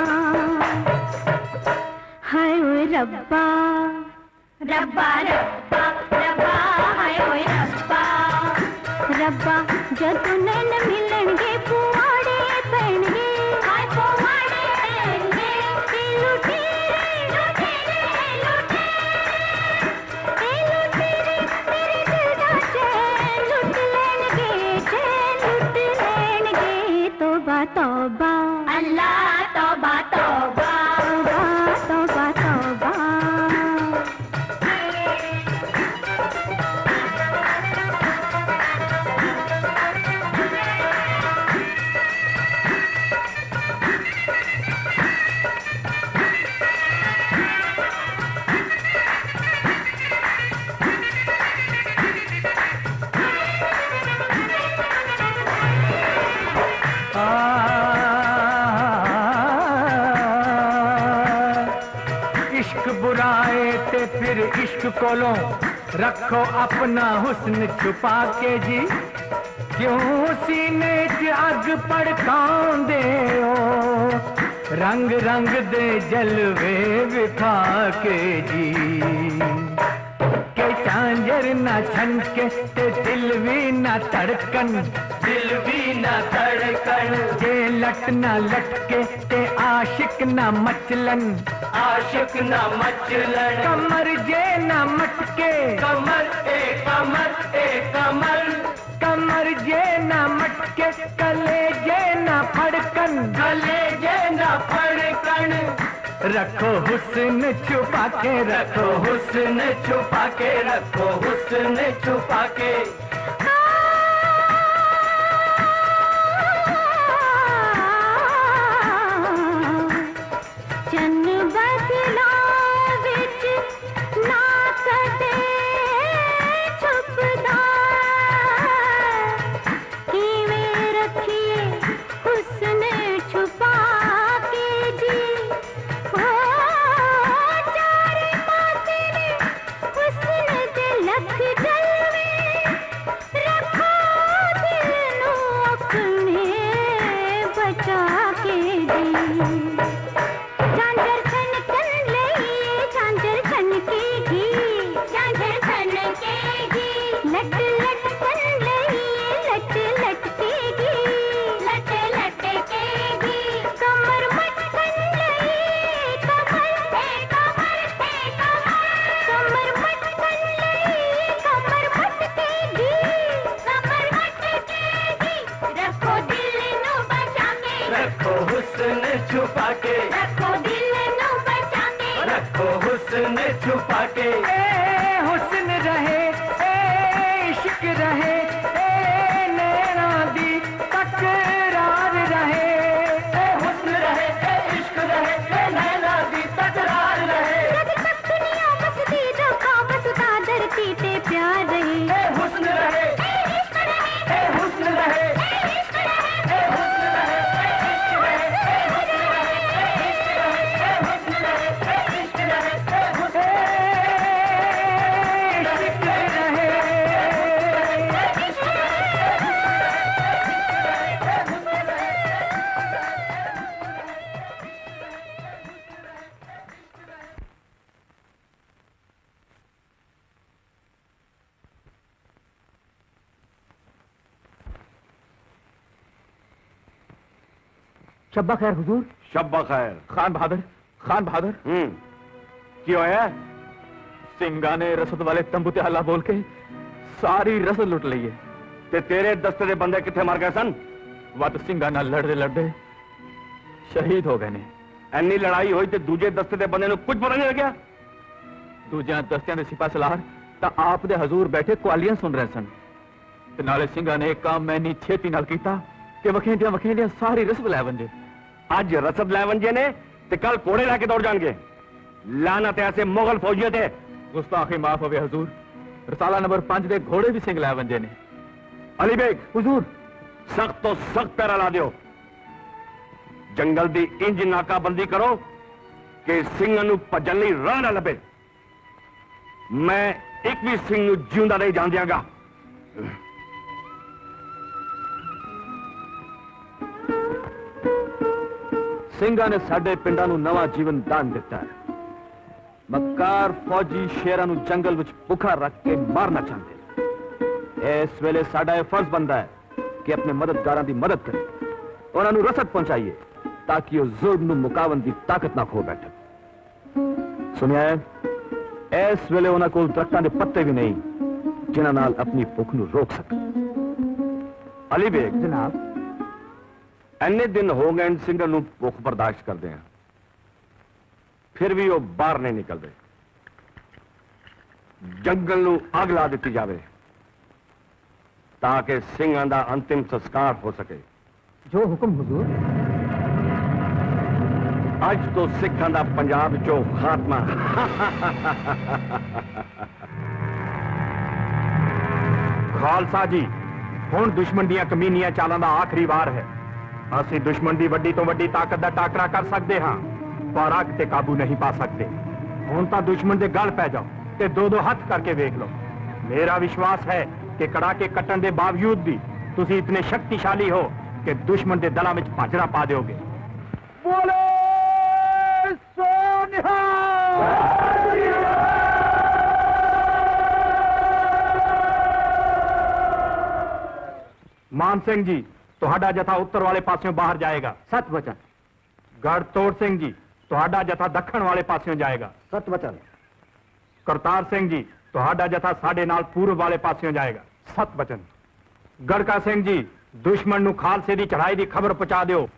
हाय ओए रब्बा रब्बा रब्बा रब्बा, हाय ओए रब्बा रब्बा, जदों नैन मिलणगे पुआड़े पैणगे, हाय पुआड़े पैणगे। लुटेरे लुटेरे लुटेरे, लुटेरे तेरे दिल दा चैन लुट लैणगे, चैन लुट लैणगे। तौबा तौबा अल्लाह, तौबा तौबा तौबा तौबा। इश्क बुराए ते फिर इश्क कोलों रखो अपना हुस्न छुपा के जी, क्यों सीने च अग भड़कांदे हो, रंग रंग दे जलवे विखा के जी। के झांझर ना छनके ते दिल भी ना धड़कन, दिल भी ना धड़कन। जे लट ना लटके ते आशिक ना मचलन, आशिक ना मचलन। कमर जे ना मटके, कमर ए कमर, कमर जे ना मटके, कले जे ना फड़कन, कले जे ना फड़कन। रखो हुस्न छुपा के, रखो हुस्न छुपा के, रखो हुस्न छुपा के। चन बदला विच ना कदे छुपदा, किवें रखिए हुस्न छुपा के जी। ओ चारे पासे ने हुस्न दे लख जलवे, रखो दिल नू अपने बचा के जी। झांझर छनकन लई झांझर छनकेगी, झांझर छनकेगी। लट लटकन लई लट लटकेगी, लट लटकेगी। कमर मटकन लई कमर है कमर है कमर, कमर मटकन लई कमर मटकेगी, कमर मटकेगी। रखो दिल नू बचा के, रखो हुस्न छुपा के, रखो दिल नू बचा के, रखो हुस्न छुपा के। ए हुस्न रहे, ए इश्क रहे, ए नैना दी तकरार रहे। ए हुस्न रहे, ए इश्क रहे, ए नैना दी तकरार रहे। जग तक दुनिया बसदी रखा बसदा धरती ते प्यार रहे। ए हुस्न रहे, ए इश्क रहे, ए हुस्न रहे, ए इश्क रहे, ए हुस्न रहे, ए इश्क रहे, ए हुस्न रहे, ए हुस्न रहे, ए इश्क रहे, ए हुस्न शब्बा खैर हुजूर। शब्बा खैर। खान बहादुर की होया? सिंगा ने रसद वाले तंबू ते हल्ला बोल के सारी रसद लुट ली है। ਤੇ ਤੇਰੇ ਦਸਤੇ ਦੇ ਬੰਦੇ ਕਿੱਥੇ ਮਰ ਗਏ ਸਨ? ਵਤ ਸਿੰਘਾਂ ਨਾਲ ਲੜਦੇ ਲੜਦੇ ਸ਼ਹੀਦ ਹੋ ਗਏ ਨੇ। ਐਨੀ ਲੜਾਈ ਹੋਈ ਤੇ ਦੂਜੇ ਦਸਤੇ ਦੇ ਬੰਦੇ ਨੂੰ ਕੁਝ ਪਤਾ ਨਹੀਂ ਲੱਗਿਆ? ਦੂਜਿਆਂ ਦਸਤਿਆਂ ਦੇ ਸਿਪਾਹ ਸਲਾਰ ਤਾਂ ਆਪ ਦੇ ਹਜ਼ੂਰ ਬੈਠੇ ਕੁਆਲੀਆਂ ਸੁਣ ਰਹੇ ਸਨ ਤੇ ਨਾਲੇ ਸਿੰਘਾਂ ਨੇ ਇਹ ਕੰਮ ਇੰਨੀ ਛੇਤੀ ਨਾਲ ਕੀਤਾ ਕਿ ਵਖੇਂਦਿਆਂ ਸਾਰੀ ਰਸਦ ਲੈ ਵੰਜੇ। ਅੱਜ ਰਸਦ ਲੈ ਵੰਜੇ ਨੇ ਤੇ ਕੱਲ ਕੋੜੇ ਲੈ ਕੇ ਦੌੜ ਜਾਣਗੇ। ਲਾਨਤ ਐਸੇ ਮੁਗਲ ਫੌਜੀਆਂ ਤੇ। ਗੁਸਤਾਖੀ ਮਾਫ ਹੋਵੇ ਹਜ਼ੂਰ, ਰਸਾਲਾ ਨੰਬਰ 5 ਦੇ ਘੋੜੇ ਵੀ ਸਿੰਘ ਲੈ ਵੰਜੇ ਨੇ। ਅਲੀ ਬੇਗ ਹਜ਼ੂਰ, ਸਖਤ ਤੋਂ ਸਖਤ ਪੈਰਾ ਲਾ ਦਿਓ। ਜੰਗਲ ਦੀ ਇੰਜ ਨਾਕਾਬੰਦੀ ਕਰੋ ਕਿ ਸਿੰਘਾਂ ਨੂੰ ਭੱਜਣ ਲਈ ਰਾਹ ਨਾ ਲੱਭੇ। ਮੈਂ ਇੱਕ ਵੀ ਸਿੰਘ ਨੂੰ ਜਿਉਂਦਾ ਨਹੀਂ ਜਾਣ ਦਿਆਂਗਾ। ਸਿੰਘਾਂ ਨੇ ਸਾਡੇ ਪਿੰਡਾਂ ਨੂੰ ਨਵਾਂ ਜੀਵਨ ਦਾਨ ਦਿੱਤਾ ਹੈ। ਮੱਕਾਰ ਫੌਜੀ ਸ਼ੇਰਾਂ ਨੂੰ ਜੰਗਲ ਵਿੱਚ ਭੁੱਖਾ ਰੱਖ ਕੇ ਮਾਰਨਾ ਚਾਹੁੰਦੇ ਨੇ। ਇਸ ਵੇਲੇ ਸਾਡਾ ਇਹ ਫਰਜ਼ ਬਣਦਾ ਹੈ ਕਿ ਆਪਣੇ ਮਦਦਗਾਰਾਂ ਦੀ ਮਦਦ ਕਰੀਏ, ਉਹਨਾਂ ਨੂੰ ਰਸਦ ਪਹੁੰਚਾਈਏ ਤਾਂ ਕਿ ਉਹ ਜ਼ੁਲਮ ਨੂੰ ਮੁਕਾਵਨ ਦੀ ਤਾਕਤ ਨਾ ਖੋ ਬੈਠਣ। ਸੁਣਿਆ ਹੈ, ਇਸ ਵੇਲੇ ਉਹਨਾਂ ਕੋਲ ਦਰਖਤਾਂ ਦੇ ਪੱਤੇ ਵੀ ਨਹੀਂ ਜਿਨ੍ਹਾਂ ਨਾਲ ਆਪਣੀ ਭੁੱਖ ਨੂੰ ਰੋਕ ਸਕਣ। ਅਲੀ ਬੇਗ ਜਨਾਬ, ਇੰਨੇ ਦਿਨ ਹੋ ਗਏ ਸਿੰਘਾਂ ਨੂੰ ਭੁੱਖ ਬਰਦਾਸ਼ਤ ਕਰਦੇ ਆ, ਫਿਰ ਵੀ ਉਹ ਬਾਹਰ ਨਹੀਂ ਨਿਕਲਦੇ। ਜੰਗਲ ਨੂੰ ਅੱਗ ਲਾ ਦਿੱਤੀ ਜਾਵੇ ਤਾਂ ਕਿ ਸਿੰਘਾਂ ਦਾ ਅੰਤਿਮ ਸੰਸਕਾਰ ਹੋ ਸਕੇ। ਜੋ ਹੁਕਮ ਹਜ਼ੂਰ। ਅੱਜ ਤੋਂ ਸਿੱਖਾਂ ਦਾ ਪੰਜਾਬ ਚੋਂ ਖਾਤਮਾ। ਖਾਲਸਾ ਜੀ, ਹੁਣ ਦੁਸ਼ਮਣ ਦੀਆਂ ਕਮੀਨੀਆਂ ਚਾਲਾਂ ਦਾ ਆਖਰੀ ਵਾਰ ਹੈ। ਅਸੀਂ ਦੁਸ਼ਮਣ ਦੀ ਵੱਡੀ ਤੋਂ ਵੱਡੀ ਤਾਕਤ ਦਾ ਟਾਕਰਾ ਕਰ ਸਕਦੇ ਹਾਂ, ਪਰ ਅੱਗ ਤੇ ਕਾਬੂ ਨਹੀਂ ਪਾ ਸਕਦੇ। ਹੁਣ ਤਾਂ ਦੁਸ਼ਮਣ ਦੇ ਗਲ ਪੈ ਜਾਓ ਤੇ ਦੋ ਦੋ ਹੱਥ ਕਰਕੇ ਵੇਖ ਲਓ। ਮੇਰਾ ਵਿਸ਼ਵਾਸ ਹੈ ਕਿ ਕੜਾਕੇ ਕੱਟਣ ਦੇ ਬਾਵਜੂਦ ਵੀ ਤੁਸੀਂ ਇਤਨੇ ਸ਼ਕਤੀਸ਼ਾਲੀ ਹੋ ਕਿ ਦੁਸ਼ਮਣ ਦੇ ਦਲਾਂ ਵਿੱਚ ਭਾਜੜਾ ਪਾ ਦਿਓਗੇ। ਬੋਲੇ ਸੋਨਿਹਾ। ਮਾਨ ਸਿੰਘ ਜੀ, ਤੁਹਾਡਾ ਜਥਾ ਉੱਤਰ ਵਾਲੇ ਪਾਸਿਓਂ ਬਾਹਰ ਜਾਏਗਾ। ਸਤ ਵਚਨ। ਗੜਤੋੜ ਸਿੰਘ ਜੀ, ਤੁਹਾਡਾ ਜਥਾ ਦੱਖਣ ਵਾਲੇ ਪਾਸਿਓਂ ਜਾਏਗਾ। ਸਤ ਵਚਨ। ਕਰਤਾਰ ਸਿੰਘ ਜੀ, ਤੁਹਾਡਾ ਜਥਾ ਸਾਡੇ ਨਾਲ ਪੂਰਬ ਵਾਲੇ ਪਾਸਿਓਂ ਜਾਏਗਾ। ਸਤ ਵਚਨ। ਗੜਕਾ ਸਿੰਘ ਜੀ, ਦੁਸ਼ਮਣ ਨੂੰ ਖਾਲਸੇ ਦੀ ਚੜ੍ਹਾਈ ਦੀ ਖਬਰ ਪਹੁੰਚਾ ਦਿਓ।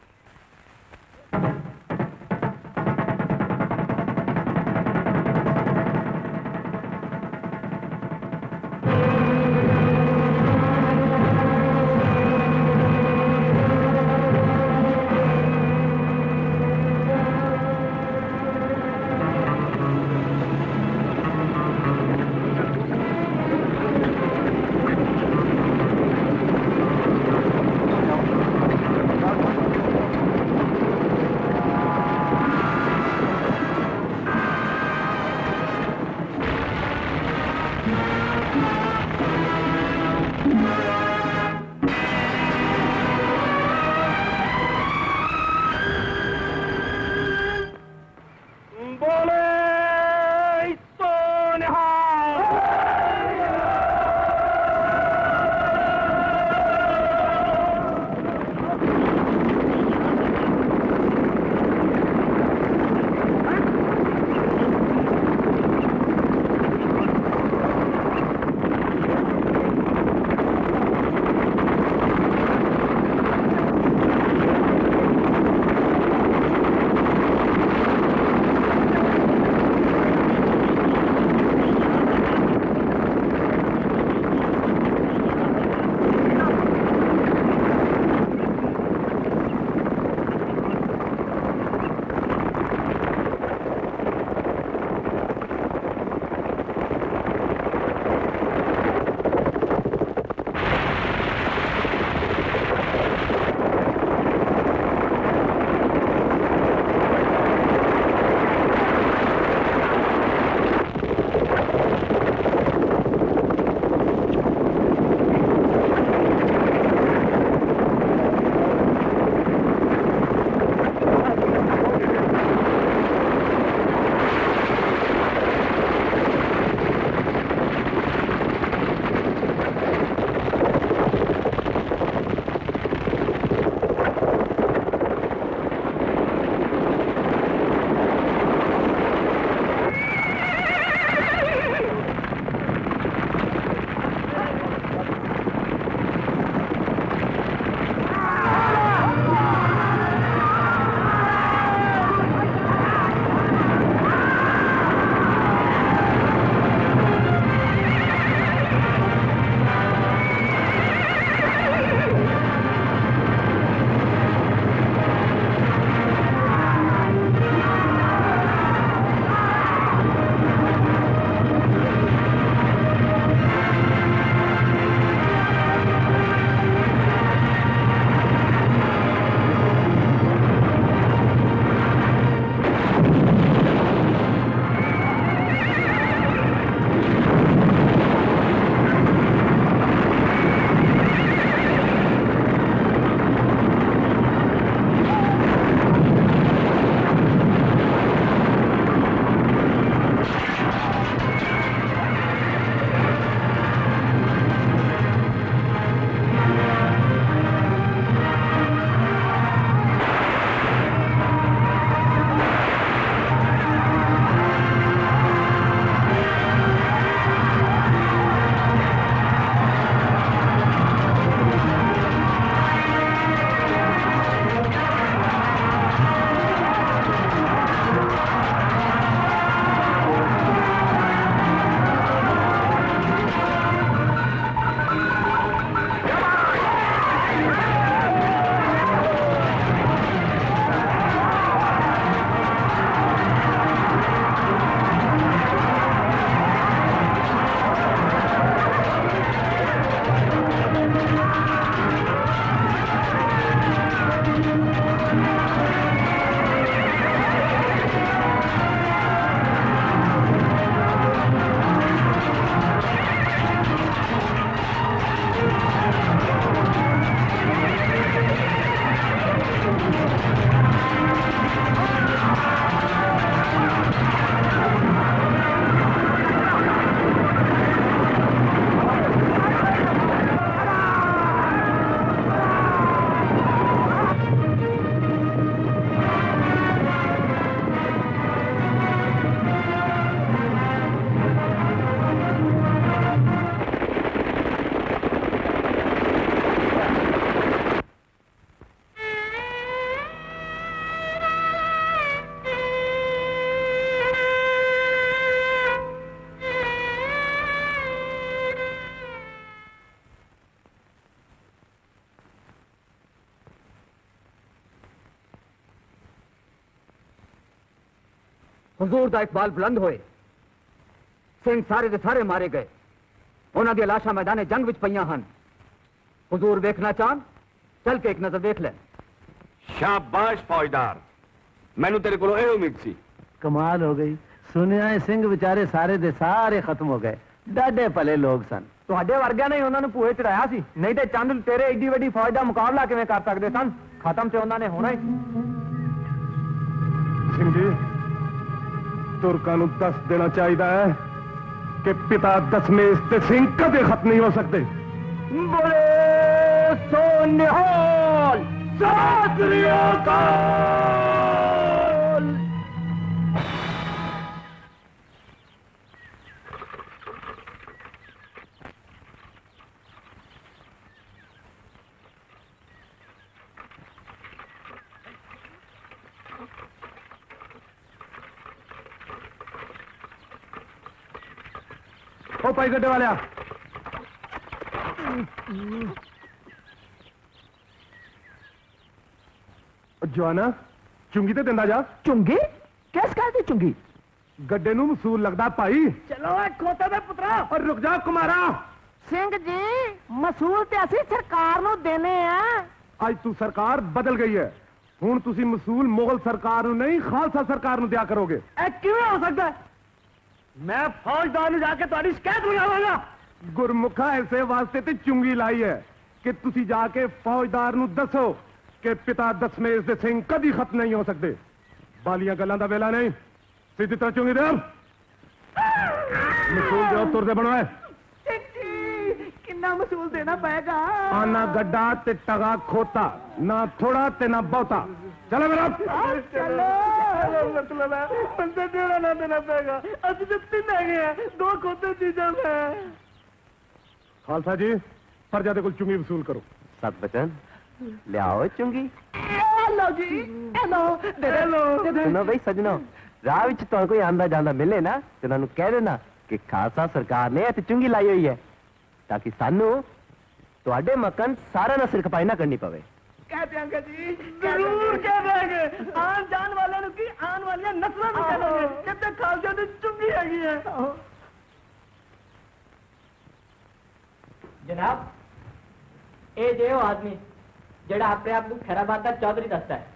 हुजूर दा इकबाल बुलंद होए, सिंह सारे दे सारे मारे गए, उन्हां दी लाशां मैदाने जंग विच पईयां हन। हुजूर वेखना चाहन, चल के एक नजर देख ले। शाबाश फौजदार, मैनू तेरे कोलों ਇਹ ਉਮੀਦ ਸੀ। कमाल हो गई। सुनिया है सिंह बेचारे सारे दे सारे खत्म हो गए, डाडे भले लोग सन। ਤੁਹਾਡੇ ਵਰਗਿਆਂ ਨੇ ਉਹਨਾਂ ਨੂੰ ਭੂਏ ਚੜਾਇਆ ਸੀ, ਨਹੀਂ ਤੇ ਚੰਦ ਤੇਰੇ ਏਡੀ ਵੱਡੀ ਫੌਜ ਦਾ ਮੁਕਾਬਲਾ ਕਿਵੇਂ ਕਰ ਸਕਦੇ ਸਨ? ਖਤਮ ਤੇ ਉਹਨਾਂ ਨੇ ਹੋਣਾ ਹੀ। ਸਿੰਘ ਜੀ, ਤੁਰਕਾਂ ਨੂੰ ਦੱਸ ਦੇਣਾ ਚਾਹੀਦਾ ਹੈ ਕਿ ਪਿਤਾ ਦਸ਼ਮੇਸ਼ ਤੇ ਸਿੰਘ ਕਦੇ ਖਤਮ ਨਹੀਂ ਹੋ ਸਕਦੇ। ਬੋਲੇ ਸੋ ਨਿਹਾਲ, ਸਤਿ ਸ੍ਰੀ ਅਕਾਲ। ਉਹ ਭਾਈ ਗੱਡੇ ਵਾਲਿਆ, ਜਵਾਨਾ ਚੁੰਗੀ ਤੇ ਦਿੰਦਾ ਜਾ। ਚੁੰਗੀ ਕਿਸ ਗੱਲ ਦੀ ਚੁੰਗੀ? ਗੱਡੇ ਨੂੰ ਮਸੂਲ ਲੱਗਦਾ ਭਾਈ। ਚਲੋ ਇਹ ਖੋਤੇ ਦੇ ਪੁੱਤਰਾ। ਔਰ ਰੁਕ ਜਾ ਕੁਮਾਰਾ, ਸਿੰਘ ਜੀ ਮਸੂਲ ਤੇ ਅਸੀਂ ਸਰਕਾਰ ਨੂੰ ਦੇਣੇ ਆ। ਅੱਜ ਤੂੰ ਸਰਕਾਰ ਬਦਲ ਗਈ ਹੈ, ਹੁਣ ਤੁਸੀਂ ਮਸੂਲ ਮੁਗਲ ਸਰਕਾਰ ਨੂੰ ਨਹੀਂ ਖਾਲਸਾ ਸਰਕਾਰ ਨੂੰ ਦਿਆ ਕਰੋਗੇ। ਇਹ ਕਿਵੇਂ ਹੋ ਸਕਦਾ ਹੈ? ਮੈਂ ਫੌਜਦਾਰ ਨੂੰ ਜਾ ਕੇ ਤੁਹਾਡੀ ਸ਼ਿਕਾਇਤ ਲਗਾਵਾਂਗਾ। ਗੁਰਮੁਖਾ ਐਸੇ ਵਾਸਤੇ ਤੇ ਚੁੰਗੀ ਲਾਈ ਹੈ ਕਿ ਤੁਸੀਂ ਜਾ ਕੇ ਫੌਜਦਾਰ ਨੂੰ ਦੱਸੋ ਕਿ ਪਿਤਾ ਦਸ਼ਮੇਸ਼ ਦੇ ਸਿੰਘ ਕਦੀ ਖਤਮ ਨਹੀਂ ਹੋ ਸਕਦੇ। ਬਾਲੀਆਂ ਗੱਲਾਂ ਦਾ ਵੇਲਾ ਨਹੀਂ, ਸਿੱਧੀ ਤਰ੍ਹਾਂ ਚੁੰਗੀ ਦੇ ਮਸੂਲ ਦਿਓ, ਤੁਰਦੇ ਬਣਵਾਏ। ਕਿੰਨਾ ਮਸੂਲ ਦੇਣਾ ਪਏਗਾ? ਆਨਾ ਗੱਡਾ ਤੇ ਟਗਾ ਖੋਤਾ, ਨਾ ਥੋੜਾ ਤੇ ਨਾ ਬਹੁਤਾ। ਚਲੋ ਮੇਰਾ ਚਲੋ ਮਤਲਬ ਹੈ ਬੰਦੇ ਜਿਹੜਾ ਨਾ ਦੇਣਾ ਪਏਗਾ। ਅਸੀਂ ਤੇ ਤਿੰਨ ਹੈਗੇ ਆ, ਦੋ ਖੋਤੇ ਚੀਜ਼ਾਂ ਹੈ। ਖਾਲਸਾ ਜੀ, ਪ੍ਰਜਾ ਦੇ ਕੋਲ ਚੁੰਗੀ ਵਸੂਲ ਕਰੋ। सतबचन लियाओ चुंगी। ਲਓ ਜੀ, ਇਹ ਲਓ, ਦੇ ਲਓ। सुनो भाई सजनो, राह विच तुहानू कोई आंदा जांदा मिले ना ते उन्हां नू कह देना कि खालसा सरकार ने इत्थे चुंगी लाई हुई है, ताकि सानू तुहाडे मकन सारा ना सिर खपाई ना करनी पवे। ਕਹਿ ਦਿਆਂਗੇ ਜੀ, ਜ਼ਰੂਰ ਕਹਿ ਦਿਆਂਗੇ। ਆਉਣ ਜਾਣ ਵਾਲਿਆਂ ਨੂੰ ਕੀ, ਆਉਣ ਵਾਲੀਆਂ ਨਸਲਾਂ ਨੂੰ ਕਹਾਂਗੇ ਕਿ ਤੇ ਖਾਲਸੇ ਦੀ ਚੁੰਗੀ ਹੈਗੀ ਹੈ। जनाब, ये जे वो आदमी जेड़ा अपने आप को खैराबाद का चौधरी दसता है।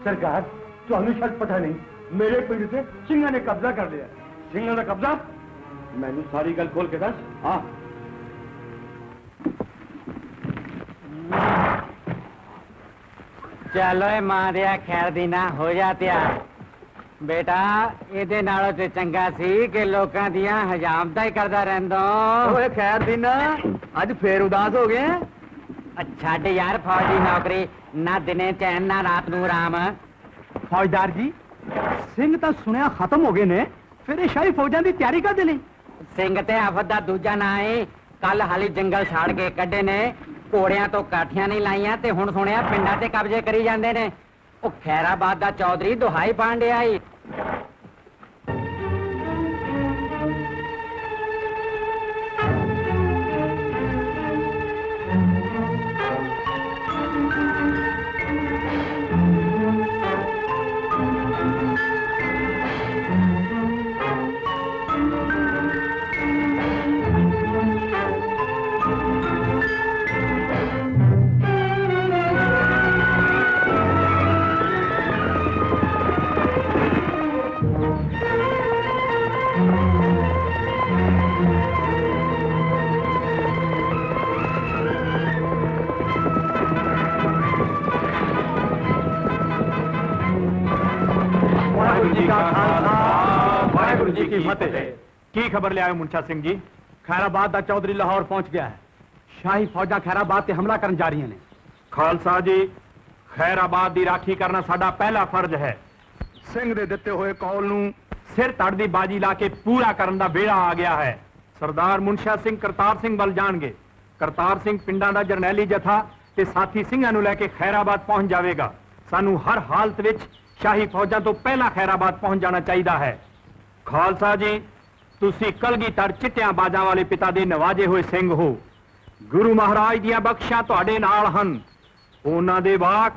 सरकार, ਤੁਹਾਨੂੰ ਸ਼ੱਕ ਪਤਾ ਨਹੀਂ, ਮੇਰੇ ਪਿੰਡ ਤੇ ਸਿੰਘਾਂ ਨੇ ਕਬਜ਼ਾ ਕਰ ਲਿਆ। ਸਿੰਘਾਂ ਦਾ ਕਬਜ਼ਾ? ਮੈਨੂੰ ਸਾਰੀ ਗੱਲ ਖੋਲ ਕੇ ਦੱਸ। ਹਾਂ, चलो मां दिया खैर दी ना हो जा तैयार। बेटा ਇਹਦੇ ਨਾਲੋਂ ਤੇ ਚੰਗਾ ਸੀ ਕਿ ਲੋਕਾਂ ਦੀਆਂ ਹਜਾਮਤਾਂ ਹੀ ਕਰਦਾ ਰਹਿੰਦਾ। ਓਏ ਖੈਰ ਦਿਨ, ਅੱਜ ਫੇਰ ਉਦਾਸ ਹੋ ਗਏ। ਛੱਡ ਯਾਰ ਫੌਜੀ ਨੌਕਰੀ, ਨਾ ਦਿਨੇ ਚੈਨ ਨਾ ਰਾਤ ਨੂੰ ਆਰਾਮ। ਫੌਜਦਾਰ ਜੀ, ਸਿੰਘ ਤਾਂ ਸੁਣਿਆ ਖਤਮ ਹੋ ਗਏ ਨੇ, ਫਿਰ ਇਹ ਸ਼ਾਹੀ ਫੌਜਾਂ ਦੀ ਤਿਆਰੀ ਕਰਦੇ ਨੇ। ਸਿੰਘ ਤੇ ਆਫਤ ਦਾ ਦੂਜਾ ਨਾਂ ਏ। ਕੱਲ ਹਾਲੀ ਜੰਗਲ ਛਾੜ ਕੇ ਕੱਢੇ ਨੇ, ਘੋੜਿਆਂ ਤੋਂ ਕਾਠੀਆਂ ਨਹੀਂ ਲਾਈਆਂ ਤੇ ਹੁਣ ਸੁਣਿਆ ਪਿੰਡਾਂ ਤੇ ਕਬਜ਼ੇ ਕਰੀ ਜਾਂਦੇ ਨੇ। ਉਹ ਖੈਰਾਬਾਦ ਦਾ ਚੌਧਰੀ ਦੁਹਾਈ ਪਾਂਡਿਆ ਈ। की खबर ले आए मुंशा सिंह जी? खैराबाद ਦਾ ਚੌਧਰੀ ਲਾਹੌਰ ਪਹੁੰਚ ਗਿਆ ਹੈ। ਸ਼ਾਹੀ ਫੌਜਾਂ ਖੈਰਾਬਾਦ ਤੇ ਹਮਲਾ ਕਰਨ ਜਾ ਰਹੀਆਂ ਨੇ। खालसा जी, खैराबाद की राखी करना साडा पहला फर्ज है। ਸਿੰਘ ਦੇ ਦਿੱਤੇ ਹੋਏ ਕੌਲ ਨੂੰ सिर तड़ दी बाजी ला के पूरा करने का बेड़ा आ गया है। सरदार मुंशा सिंह करतार सिंह वल जाणगे। करतार सिंह पिंडां दा जरनैली जथा ते साथी ਸਿੰਘਾਂ ਨੂੰ ਲੈ ਕੇ खैराबाद पहुंच जाएगा। सानू हर हालत विच शाही फौजां तो पहला खैराबाद पहुंच जाना चाहिए है। खालसा जी, तुसी कलगीधर चिट्टियां बाजां वाले पिता दे नवाजे हुए सिंह हो। गुरु महाराज दियां बख्शां तुहाडे नाल हन। ਉਹਨਾਂ ਦੇ ਵਾਕ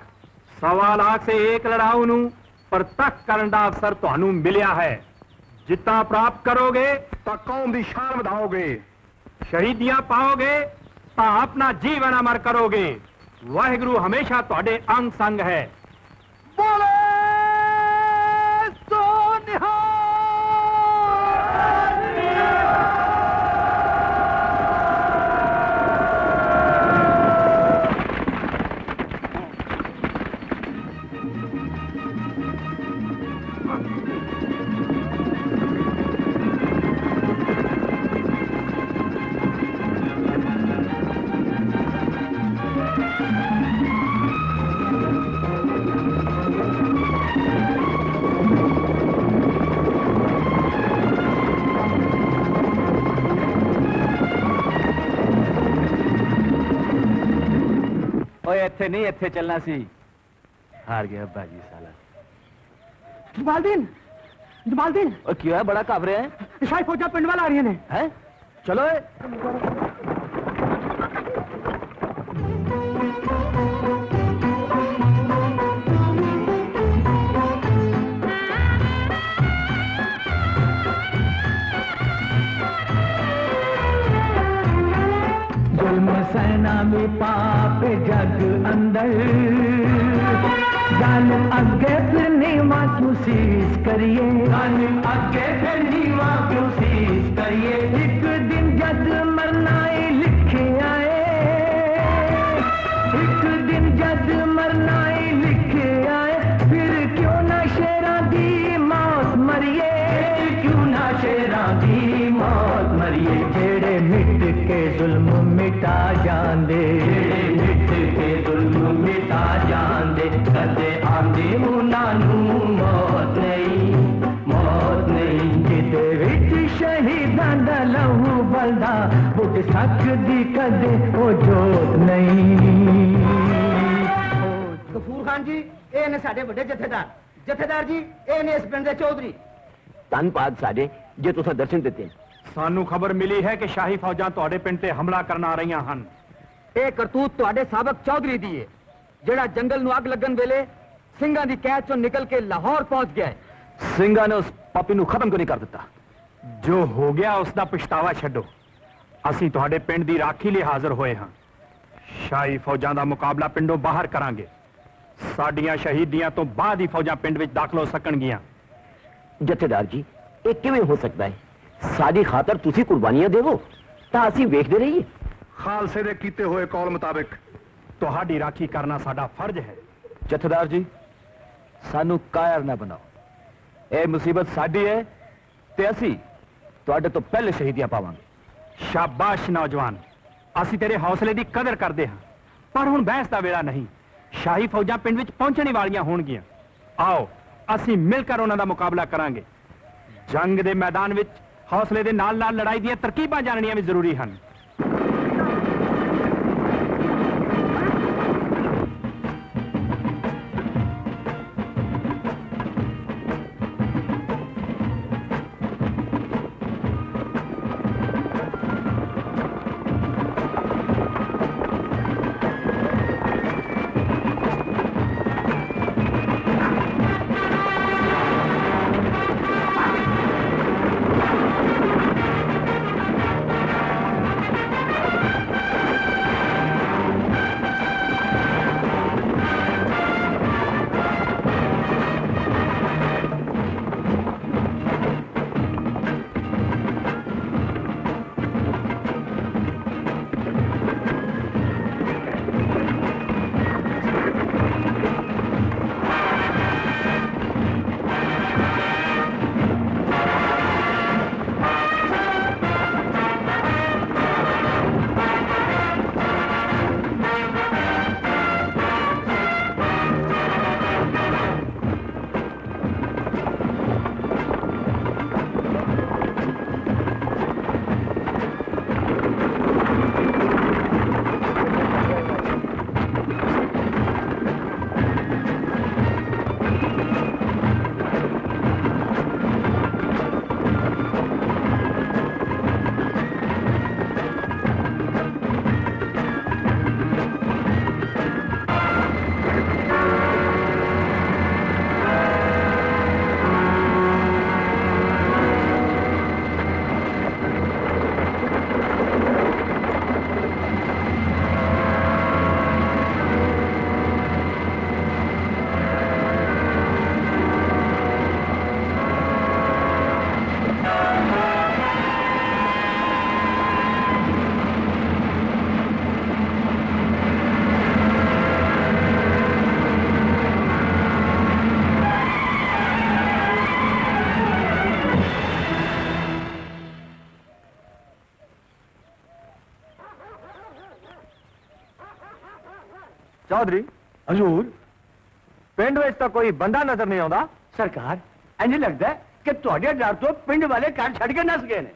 1.25 ਲੱਖ ਸੇ ਇੱਕ ਲੜਾਊ ਨੂੰ ਪ੍ਰਤੱਖ ਕਰਨ ਦਾ ਅਵਸਰ ਤੁਹਾਨੂੰ ਮਿਲਿਆ ਹੈ। ਜਿੱਤਾਂ ਪ੍ਰਾਪਤ ਕਰੋਗੇ ਤਾਂ ਕੌਮ ਦੀ ਸ਼ਾਨ ਵਧਾਓਗੇ, ਸ਼ਹੀਦੀਆਂ ਪਾਓਗੇ ਤਾਂ ਆਪਣਾ ਜੀਵਨ ਅਮਰ ਕਰੋਗੇ। ਵਾਹਿਗੁਰੂ ਹਮੇਸ਼ਾ ਤੁਹਾਡੇ ਅੰਗ ਸੰਗ ਹੈ। ਬੋਲੇ ਸੋ ਨਿਹਾਲ। ਓਏ ਇੱਥੇ ਨਹੀਂ, ਇੱਥੇ ਚੱਲਣਾ ਸੀ। ਹਾਰ ਗਿਆ ਬਾਜੀ ਸਾਲਾ। ਜਮਾਲਦੀਨ, ਜਮਾਲਦੀਨ, ਓ ਕੀ ਹੋਇਆ, ਬੜਾ ਘਾਬ ਰਿਹਾ ਹੈ? ਸ਼ਾਹੀ ਫੌਜਾਂ ਪਿੰਡ ਵੱਲ ਆ ਰਹੀਆਂ ਨੇ। ਹੈ ਚਲੋ ਏ। जुल्म सहना में पाप जग अंदर, जालिम अगे फिर नीवा क्यों शीश करिए, जालिम अगे फिर नीवा क्यों शीश करिए। एक दिन जग मरना ही लिखे आए, एक दिन जग मरना ही लिखे आए। फिर क्यों ना शेरा दी मौत मरिए, क्यों ना शेरा दी मौत मरिए। जेड़े मिट के जुल्म मिटा जांदे, मिट के जुल्म मिटा जांदे। कदे आंदे उन्हां नूं मौत नहीं, मौत नहीं। जिदे विच शहीदां दा लहू बलदा, बुझ सकदी कदे ओ जोत नहीं। गफूर खान जी, ये ने साडे बड़े जथेदार। जथेदार जी, ये ने इस पिंड दे चौधरी। ਧੰਨਵਾਦ ਸਾਡੇ ਜੇ ਤੁਸੀਂ ਦਰਸ਼ਨ ਦਿੱਤੇ। ਸਾਨੂੰ ਖਬਰ ਮਿਲੀ ਹੈ ਕਿ ਸ਼ਾਹੀ ਫੌਜਾਂ ਤੁਹਾਡੇ ਪਿੰਡ ਤੇ ਹਮਲਾ ਕਰਨ ਆ ਰਹੀਆਂ ਹਨ। ਇਹ ਕਰਤੂਤ ਤੁਹਾਡੇ ਸਾਬਕ ਚੌਧਰੀ ਦੀ ਹੈ, ਜਿਹੜਾ ਜੰਗਲ ਨੂੰ ਅੱਗ ਲੱਗਣ ਵੇਲੇ ਸਿੰਘਾਂ ਦੀ ਕੈਦ ਚੋਂ ਨਿਕਲ ਕੇ ਲਾਹੌਰ ਪਹੁੰਚ ਗਿਆ ਹੈ। ਸਿੰਘਾਂ ਨੇ ਉਸ ਪਾਪੀ ਨੂੰ ਖਤਮ ਕਿਉਂ ਨਹੀਂ ਕਰ ਦਿੱਤਾ? ਜੋ ਹੋ ਗਿਆ ਉਸ ਦਾ ਪਛਤਾਵਾ ਛੱਡੋ। ਅਸੀਂ ਤੁਹਾਡੇ ਪਿੰਡ ਦੀ ਰਾਖੀ ਲਈ ਹਾਜ਼ਰ ਹੋਏ ਹਾਂ। ਸ਼ਾਹੀ ਫੌਜਾਂ ਦਾ ਮੁਕਾਬਲਾ ਪਿੰਡੋਂ ਬਾਹਰ ਕਰਾਂਗੇ। ਸਾਡੀਆਂ ਸ਼ਹੀਦੀਆਂ ਤੋਂ ਬਾਅਦ ਹੀ ਫੌਜਾਂ ਪਿੰਡ ਵਿੱਚ ਦਾਖਲ ਹੋ ਸਕਣਗੀਆਂ। ਜਥੇਦਾਰ ਜੀ, ਇਹ ਕਿਵੇਂ ਹੋ ਸਕਦਾ ਹੈ? ਸਾਡੀ ਖਾਤਰ ਤੁਸੀਂ ਕੁਰਬਾਨੀਆਂ ਦੇਵੋ ਤਾਂ ਅਸੀਂ ਵੇਖਦੇ ਰਹੀਏ। ਖਾਲਸੇ ਦੇ ਕੀਤੇ ਹੋਏ ਕੌਲ ਮੁਤਾਬਿਕ ਤੁਹਾਡੀ ਰਾਖੀ ਕਰਨਾ ਸਾਡਾ ਫਰਜ਼ ਹੈ। ਜਥੇਦਾਰ ਜੀ, ਸਾਨੂੰ ਕਾਇਰ ਨਾ ਬਣਾਓ। ਇਹ ਮੁਸੀਬਤ ਸਾਡੀ ਹੈ ਤੇ ਅਸੀਂ ਤੁਹਾਡੇ ਤੋਂ ਪਹਿਲੇ ਸ਼ਹੀਦੀਆਂ ਪਾਵਾਂਗੇ। ਸ਼ਾਬਾਸ਼ ਨੌਜਵਾਨ, ਅਸੀਂ ਤੇਰੇ ਹੌਸਲੇ ਦੀ ਕਦਰ ਕਰਦੇ ਹਾਂ। ਪਰ ਹੁਣ ਬਹਿਸ ਦਾ ਵੇਲਾ ਨਹੀਂ। ਸ਼ਾਹੀ ਫੌਜਾਂ ਪਿੰਡ ਵਿੱਚ ਪਹੁੰਚਣ ਵਾਲੀਆਂ ਹੋਣਗੀਆਂ। ਆਓ ਅਸੀਂ ਮਿਲ ਕੇ ਉਹਨਾਂ ਦਾ ਮੁਕਾਬਲਾ ਕਰਾਂਗੇ। ਜੰਗ ਦੇ ਮੈਦਾਨ ਵਿੱਚ ਹੌਸਲੇ ਦੇ ਨਾਲ ਨਾਲ ਲੜਾਈ ਦੀਆਂ ਤਰਕੀਬਾਂ ਜਾਣਨੀਆਂ ਵੀ ਜ਼ਰੂਰੀ ਹਨ। चौधरी हजूर पिंड में तो कोई बंदा नजर नहीं आता। सरकार इंज लगता है कि ਤੁਹਾਡੇ डर तो पिंड वाले घर छड़ के नस गए ने।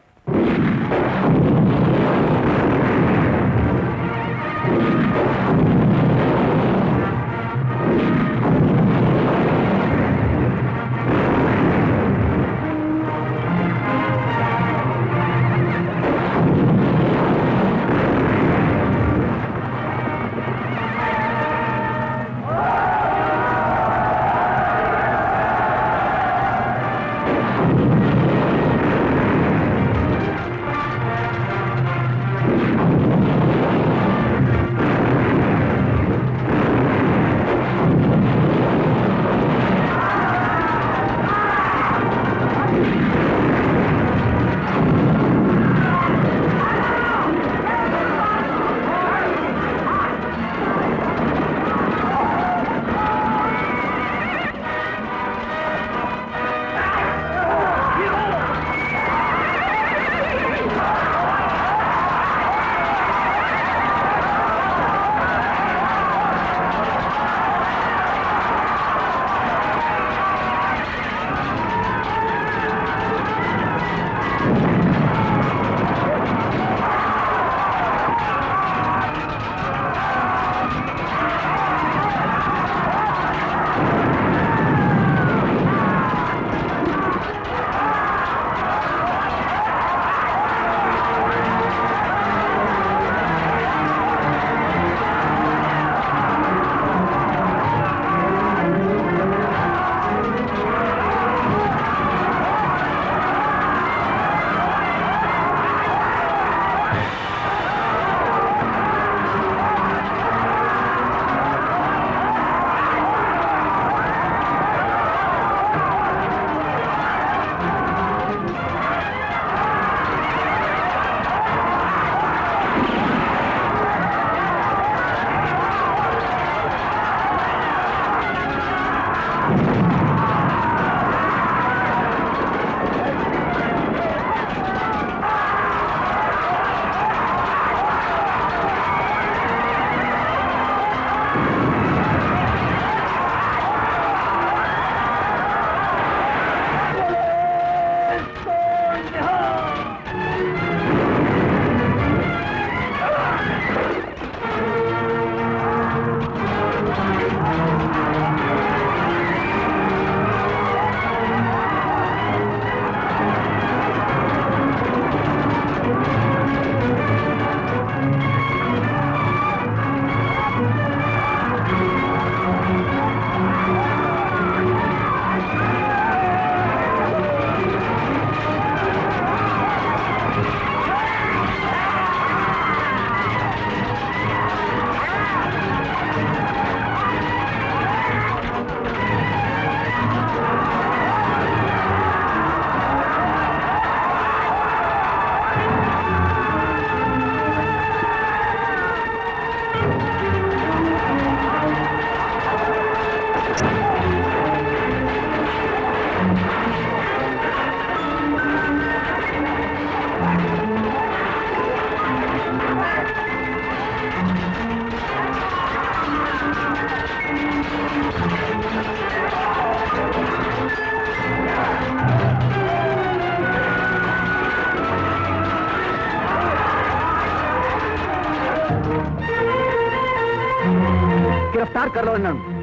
गिरफ्तार कर लो इन्होंने।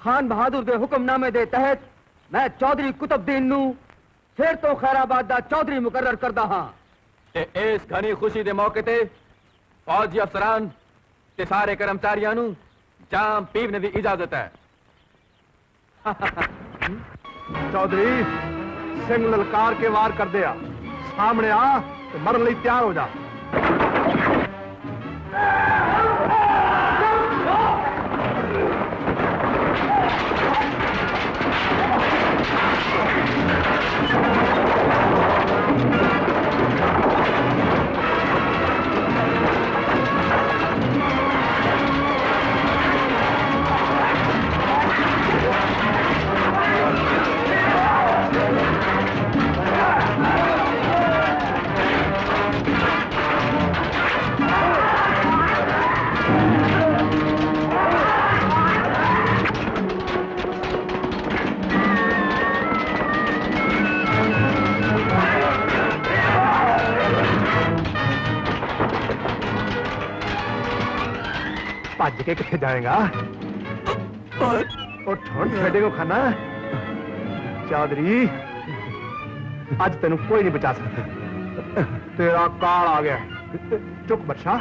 खान बहादुर के हुक्मनामे के तहत मैं चौधरी कुतुबुद्दीन नू फिर तो खैराबाद दा चौधरी मुकर्रर करदा हां। ते इस घनी खुशी के मौके ते फौजी अफसरान ते सारे कर्मचारियों नू जाम पीवने की इजाजत है। चौधरी सिंह ललकार के वार कर दिया, सामने आ ते मरन लई तैयार हो जा। के कितने जाएगा? और ठंड छड़े को खाना चौधरी, आज तेन कोई नहीं बचा सकता। तेरा काल आ गया। चुप बच्चा।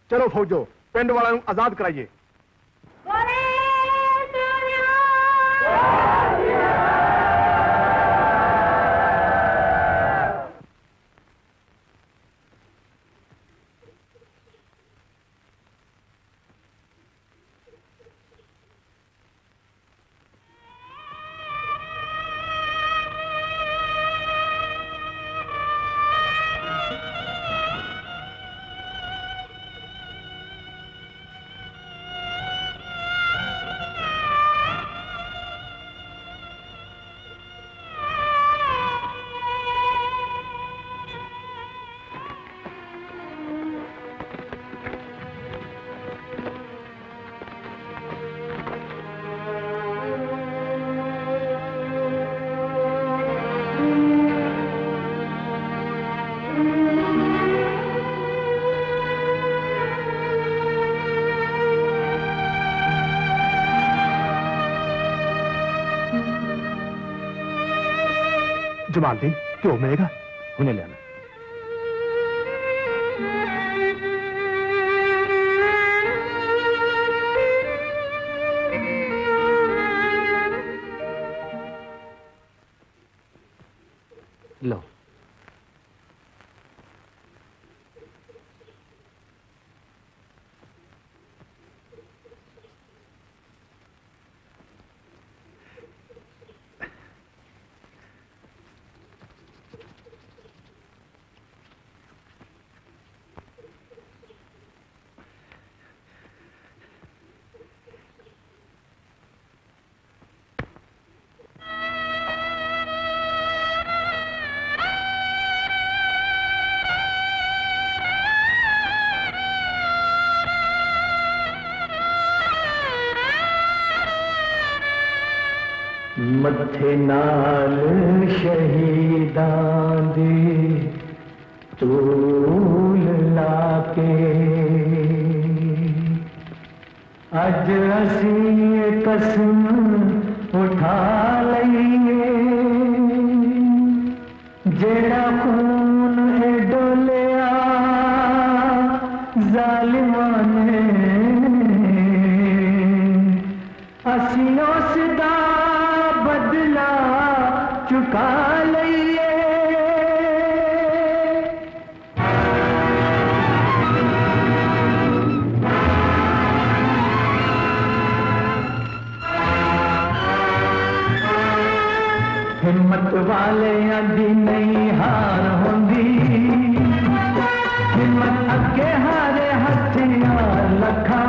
चलो फौजो, पिंड वालों आजाद कराइए। जमालदीन, क्यों मिलेगा? उन्हें ले आना। लो, मथे नाल शहीदां दी तूल लाके अज असीं कसम उठा लईए जेड़ा खून ए डोलिया जालिमां ने असीं उस दा बदला चुका लईए। हिम्मत वाले दी नहीं हार होंदी, हिम्मत अगे हारे हथियार लखा।